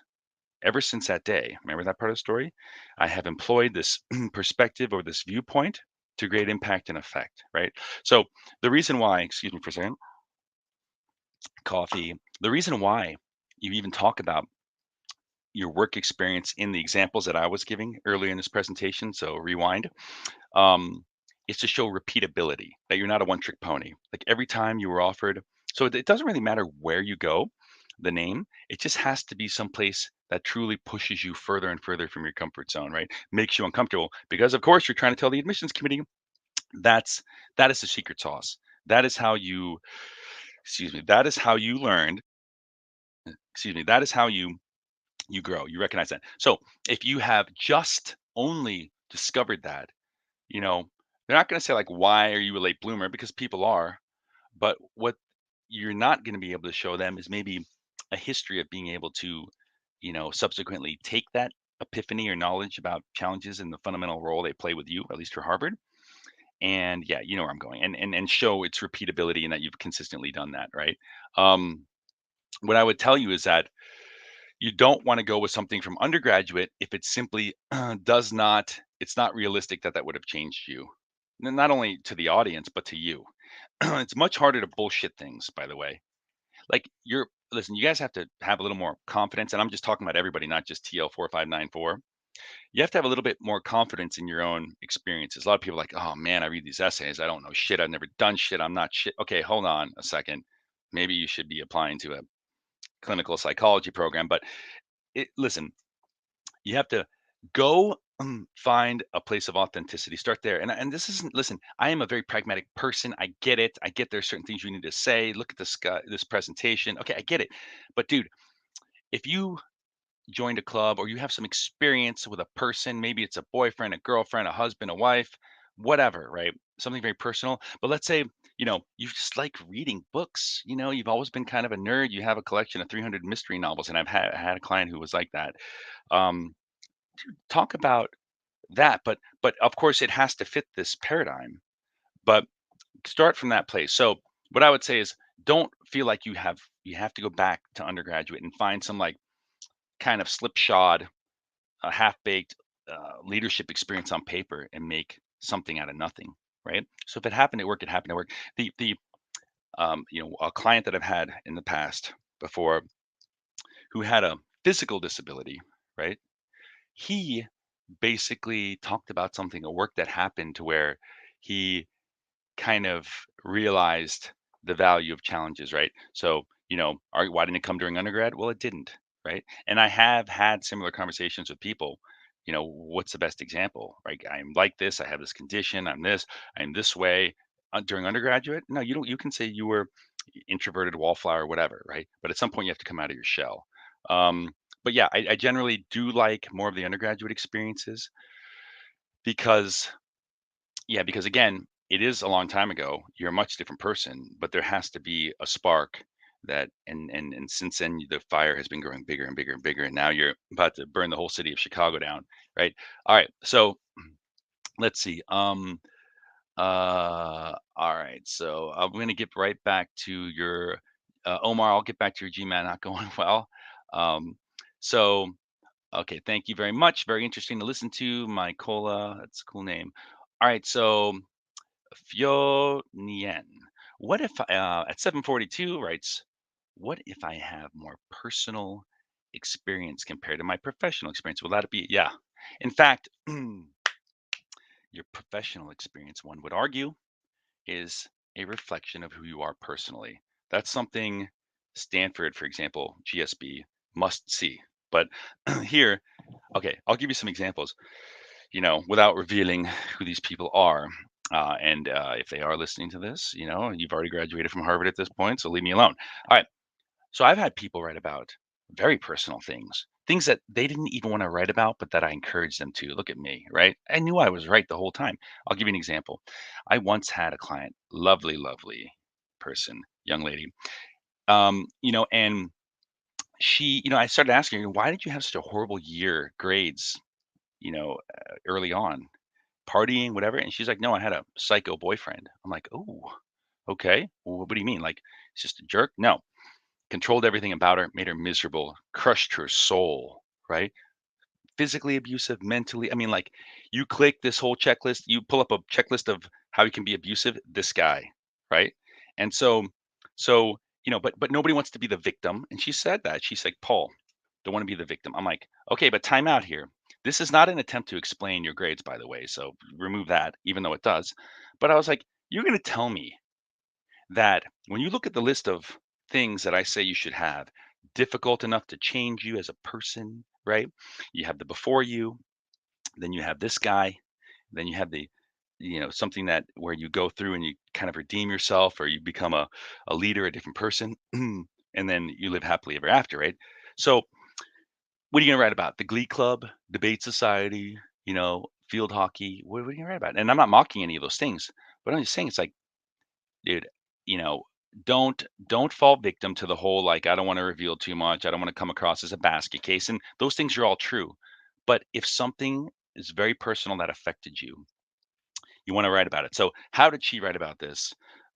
ever since that day, remember that part of the story? I have employed this perspective or this viewpoint to great impact and effect, right? So the reason why, excuse me for a second, coffee, the reason why you even talk about your work experience in the examples that I was giving earlier in this presentation, so rewind, um, is to show repeatability, that you're not a one trick pony. Like every time you were offered, so it doesn't really matter where you go, the name, it just has to be someplace that truly pushes you further and further from your comfort zone, right? Makes you uncomfortable because of course you're trying to tell the admissions committee that's that is the secret sauce. That is how you, excuse me, that is how you learned, excuse me, that is how you grow. You recognize that. So if you have just only discovered that, you know, they're not going to say like, why are you a late bloomer? Because people are. But what you're not going to be able to show them is maybe a history of being able to, subsequently take that epiphany or knowledge about challenges and the fundamental role they play with you, at least for Harvard. And yeah, you know where I'm going, and show its repeatability and that you've consistently done that, right? Um, what I would tell you is that you don't want to go with something from undergraduate if it simply does not, it's not realistic that that would have changed you. Not only to the audience, but to you. It's much harder to bullshit things, by the way. Like listen, you guys have to have a little more confidence. And I'm just talking about everybody, not just TL4594. You have to have a little bit more confidence in your own experiences. A lot of people are like, oh man, I read these essays. I don't know shit. I've never done shit. I'm not shit. Okay, hold on a second. Maybe you should be applying to a clinical psychology program. But listen, you have to go find a place of authenticity. Start there. And this isn't, listen, I am a very pragmatic person. I get it. I get there's certain things you need to say. Look at this guy, this presentation. Okay, I get it. But dude, if you joined a club or you have some experience with a person, maybe it's a boyfriend, a girlfriend, a husband, a wife, whatever, right? Something very personal. But let's say, you just like reading books. You've always been kind of a nerd. You have a collection of 300 mystery novels. And I had a client who was like that. Um, talk about that, but of course it has to fit this paradigm. But start from that place. So what I would say is don't feel like you have to go back to undergraduate and find some like kind of slipshod, half-baked leadership experience on paper and make something out of nothing, right? So if it happened at work, it happened at work. The a client that I've had in the past before who had a physical disability, right? He basically talked about something at work that happened to where he kind of realized the value of challenges, right? So, why didn't it come during undergrad? Well, it didn't, right? And I have had similar conversations with people. What's the best example, right? I'm like this. I have this condition. I'm this way. During undergraduate, no, you don't. You can say you were introverted, wallflower, whatever, right? But at some point, you have to come out of your shell. Um, but yeah, I generally do like more of the undergraduate experiences because yeah, because again, it is a long time ago. You're a much different person, but there has to be a spark that and since then the fire has been growing bigger and bigger and bigger, and now you're about to burn the whole city of Chicago down, right? All right. So let's see. All right. So I'm going to get right back to your Omar. I'll get back to your GMAT not going well. Um, so okay, thank you very much. Very interesting to listen to. My cola. That's a cool name. All right. So Fio Nien. What if at 742 writes, what if I have more personal experience compared to my professional experience? Will that be, yeah. In fact, your professional experience, one would argue, is a reflection of who you are personally. That's something Stanford, for example, GSB, must see. But here, okay, I'll give you some examples, without revealing who these people are. And if they are listening to this, you've already graduated from Harvard at this point, so leave me alone. All right. So I've had people write about very personal things that they didn't even want to write about, but that I encouraged them to. Look at me, right? I knew I was right the whole time. I'll give you an example. I once had a client, lovely, lovely person, young lady, and she, I started asking her, why did you have such a horrible year grades, early on, partying, whatever? And she's like, no, I had a psycho boyfriend. I'm like, oh, okay. Well, what do you mean? Like, it's just a jerk? No, controlled everything about her, made her miserable, crushed her soul, right? Physically abusive, mentally. I mean, like you click this whole checklist, you pull up a checklist of how he can be abusive, this guy, right? And so, but nobody wants to be the victim. And she said that. She's like, Paul, don't want to be the victim. I'm like, okay, but time out here. This is not an attempt to explain your grades, by the way. So remove that, even though it does. But I was like, you're going to tell me that when you look at the list of things that I say you should have, difficult enough to change you as a person, right? You have the before you, then you have this guy, then you have the, something that where you go through and you kind of redeem yourself or you become a leader, a different person, and then you live happily ever after, right? So what are you gonna write about? The Glee Club, debate society, field hockey. What are you gonna write about? And I'm not mocking any of those things, but I'm just saying it's like, dude, you know, don't fall victim to the whole like I don't want to reveal too much. I don't want to come across as a basket case. And those things are all true. But if something is very personal that affected you, you want to write about it. So how did she write about this?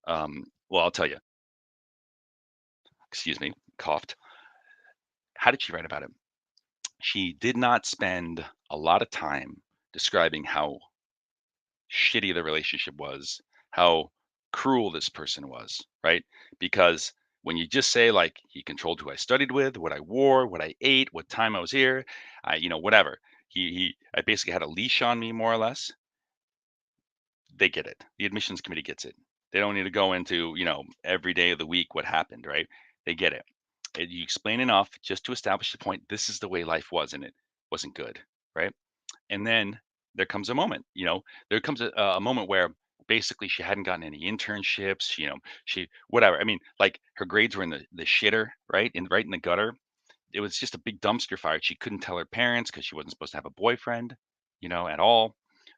Well, I'll tell you. Excuse me, coughed. How did she write about it? She did not spend a lot of time describing how shitty the relationship was, how cruel this person was, right? Because when you just say like he controlled who I studied with, what I wore, what I ate, what time I was here, whatever. I basically had a leash on me more or less. They get it. The admissions committee gets it. They don't need to go into, every day of the week what happened, right? They get it. And you explain enough just to establish the point. This is the way life was, and it wasn't good, right? And then there comes a moment, there comes a moment where basically she hadn't gotten any internships, she whatever. I mean, like her grades were in the shitter, right? Right in the gutter. It was just a big dumpster fire. She couldn't tell her parents because she wasn't supposed to have a boyfriend, at all.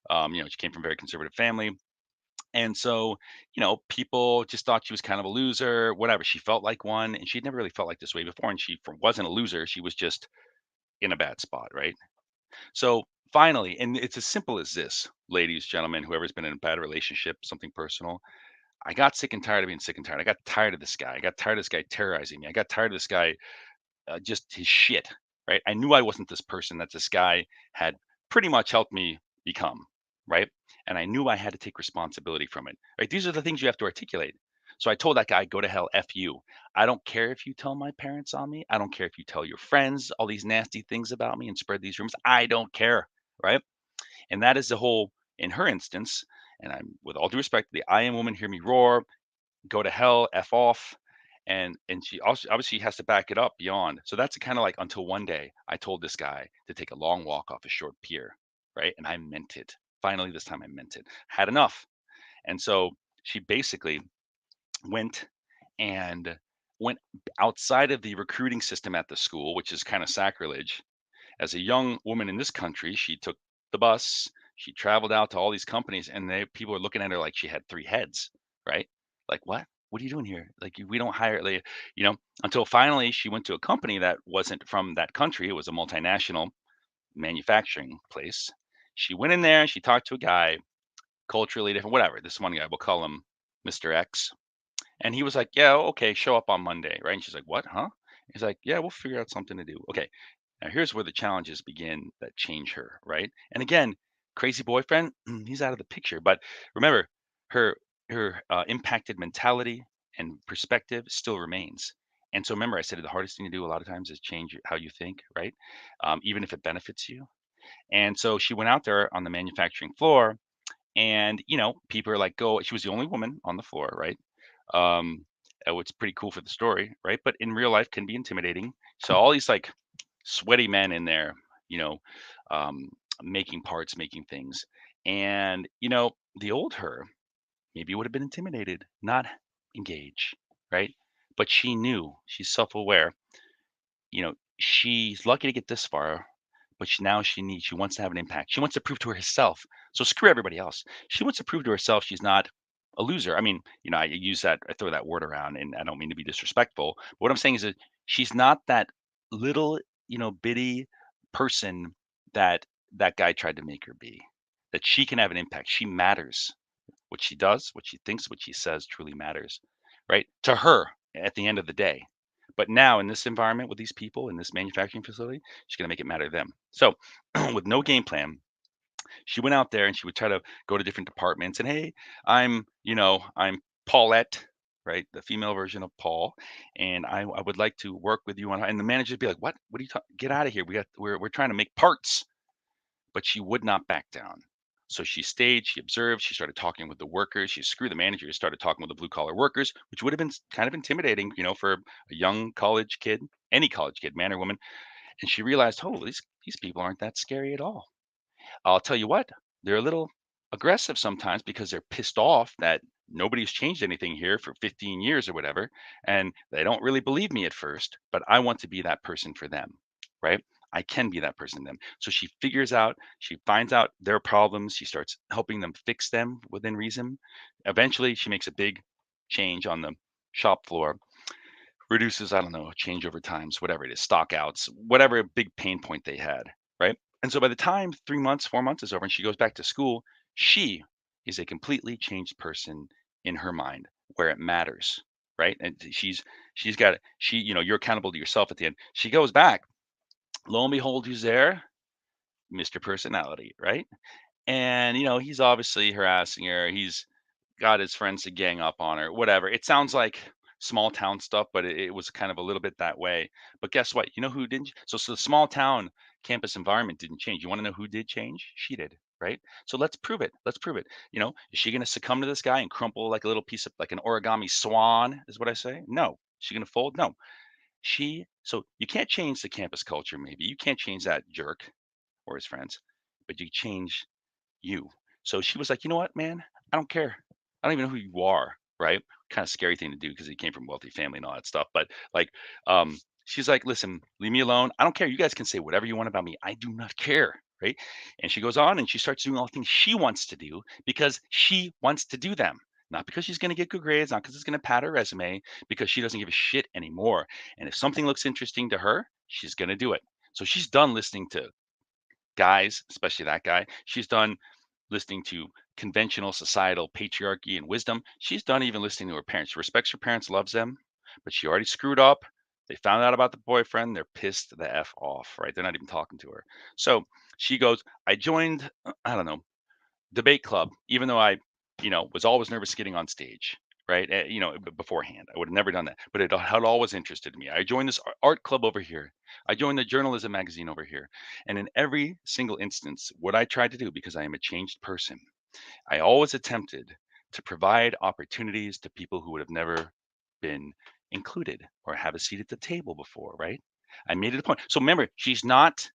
She came from a very conservative family. And so, people just thought she was kind of a loser, whatever. She felt like one, and she'd never really felt like this way before. And wasn't a loser. She was just in a bad spot, right? So finally, and it's as simple as this, ladies, gentlemen, whoever's been in a bad relationship, something personal. I got sick and tired of being sick and tired. I got tired of this guy. I got tired of this guy terrorizing me. I got tired of this guy, just his shit, right? I knew I wasn't this person that this guy had pretty much helped me become, right? And I knew I had to take responsibility from it, right? These are the things you have to articulate. So I told that guy, go to hell, F you. I don't care if you tell my parents on me. I don't care if you tell your friends all these nasty things about me and spread these rumors. I don't care, right? And that is the whole, in her instance, and I'm with all due respect, the I am woman, hear me roar, go to hell, F off. And she also obviously has to back it up beyond. So that's kind of like until one day I told this guy to take a long walk off a short pier, right? And I meant it. Finally, this time I meant it. Had enough. And so she basically went and went outside of the recruiting system at the school, which is kind of sacrilege. As a young woman in this country, she took the bus, she traveled out to all these companies, and people were looking at her like she had three heads, right? Like, what? What are you doing here? Like, we don't hire, like, until finally she went to a company that wasn't from that country. It was a multinational manufacturing place. She went in there and she talked to a guy, culturally different, whatever. This one guy, we'll call him Mr. X. And he was like, "Yeah, okay, show up on Monday," right? And she's like, "What, huh?" He's like, "Yeah, we'll figure out something to do." Okay. Now here's where the challenges begin that change her, right? And again, crazy boyfriend, he's out of the picture. But remember, her her impacted mentality and perspective still remains. And so remember, I said the hardest thing to do a lot of times is change how you think, right? Even if it benefits you. And so she went out there on the manufacturing floor, and people are like, "Go!" She was the only woman on the floor, right? It's pretty cool for the story, right? But in real life, can be intimidating. So all these like sweaty men in there, you know, um, making parts, making things. And, the old her maybe would have been intimidated, not engage, right? But she knew, she's self aware, she's lucky to get this far, but she wants to have an impact. She wants to prove to herself. So screw everybody else. She wants to prove to herself she's not a loser. I mean, I throw that word around, and I don't mean to be disrespectful. But what I'm saying is that she's not that little, bitty person that that guy tried to make her be. That she can have an impact. She matters. What she does, what she thinks, what she says truly matters, right? To her at the end of the day. But now in this environment with these people in this manufacturing facility, she's going to make it matter to them. So, with no game plan, she went out there and she would try to go to different departments and, hey, I'm Paulette, right? The female version of Paul. And I would like to work with you on, and the manager would be like, what are you talking? Get out of here. We're trying to make parts. But she would not back down. So she stayed, she observed, she started talking with the workers, she screwed the manager, started talking with the blue collar workers, which would have been kind of intimidating, for a young college kid, any college kid, man or woman. And she realized, oh, these people aren't that scary at all. I'll tell you what, they're a little aggressive sometimes because they're pissed off that nobody's changed anything here for 15 years or whatever. And they don't really believe me at first, but I want to be that person for them, right? I can be that person to them. So she finds out their problems. She starts helping them fix them within reason. Eventually, she makes a big change on the shop floor, reduces, I don't know, changeover times, whatever it is, stock outs, whatever big pain point they had, right? And so by the time 3 months, 4 months is over and she goes back to school, she is a completely changed person in her mind where it matters, right? And she's got you're accountable to yourself at the end. She goes back, lo and behold, who's there? Mr. Personality, right? And he's obviously harassing her. He's got his friends to gang up on her, whatever. It sounds like small town stuff, but it was kind of a little bit that way. But guess what? You know who didn't? So the small town campus environment didn't change. You want to know who did change? She did, right? So let's prove it. Let's prove it. Is she going to succumb to this guy and crumple like a little piece of like an origami swan? Is what I say. No. She going to fold? No. So you can't change the campus culture. Maybe you can't change that jerk or his friends, but you change you. So she was like, "You know what, man? I don't care. I don't even know who you are." Right? Kind of scary thing to do because he came from a wealthy family and all that stuff. But like, she's like, "Listen, leave me alone. I don't care. You guys can say whatever you want about me. I do not care." Right? And she goes on and she starts doing all the things she wants to do because she wants to do them. Not because she's going to get good grades, not because it's going to pad her resume, because she doesn't give a shit anymore. And if something looks interesting to her, she's going to do it. So she's done listening to guys, especially that guy. She's done listening to conventional societal patriarchy and wisdom. She's done even listening to her parents. She respects her parents, loves them, but she already screwed up. They found out about the boyfriend. They're pissed the F off, right? They're not even talking to her. So she goes, I joined, I don't know, debate club, even though I, was always nervous getting on stage, right? Beforehand, I would have never done that, but it had always interested me. I joined this art club over here. I joined the journalism magazine over here. And in every single instance, what I tried to do, because I am a changed person, I always attempted to provide opportunities to people who would have never been included or have a seat at the table before, right? I made it a point. So remember, she's not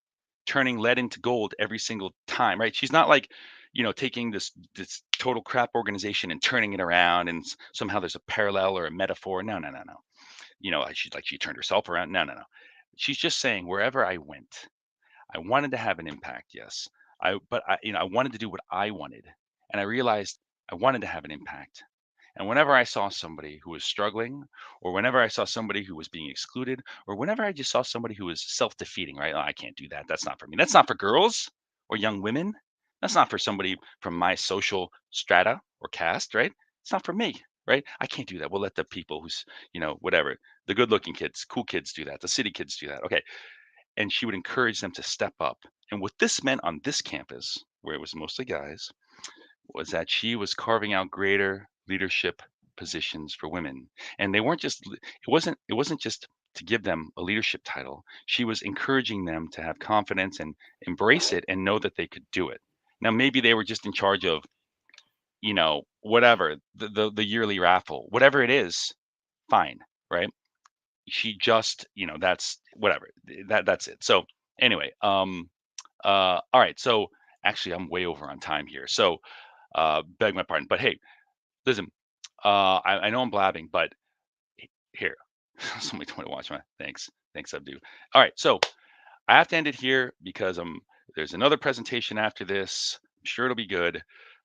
turning lead into gold every single time, right? She's not like, taking this total crap organization and turning it around and somehow there's a parallel or a metaphor. No, no, no, no. She's like she turned herself around. No, no, no. She's just saying wherever I went, I wanted to have an impact, yes. But I wanted to do what I wanted. And I realized I wanted to have an impact. And whenever I saw somebody who was struggling, or whenever I saw somebody who was being excluded, or whenever I just saw somebody who was self-defeating, right? "Oh, I can't do that. That's not for me. That's not for girls or young women." That's not for somebody from my social strata or caste, right? It's not for me, right? I can't do that. We'll let the people who's, whatever, the good looking kids, cool kids do that. The city kids do that. Okay. And she would encourage them to step up. And what this meant on this campus, where it was mostly guys, was that she was carving out greater leadership positions for women. And they weren't just it wasn't just to give them a leadership title. She was encouraging them to have confidence and embrace it and know that they could do it. Now maybe they were just in charge of, whatever, the yearly raffle, whatever it is, fine, right? She just, that's whatever. That's it. So anyway, all right. So actually I'm way over on time here. So beg my pardon. But hey, listen, I know I'm blabbing, but here, somebody told me to watch my thanks. Thanks, Abdu. All right, so I have to end it here because there's another presentation after this. I'm sure it'll be good.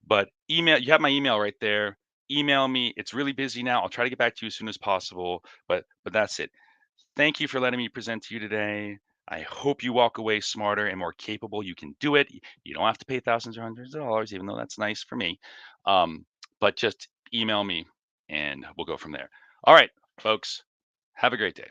But you have my email right there. Email me. It's really busy now. I'll try to get back to you as soon as possible. But that's it. Thank you for letting me present to you today. I hope you walk away smarter and more capable. You can do it. You don't have to pay thousands or hundreds of dollars, even though that's nice for me. But just email me and we'll go from there. All right, folks, have a great day.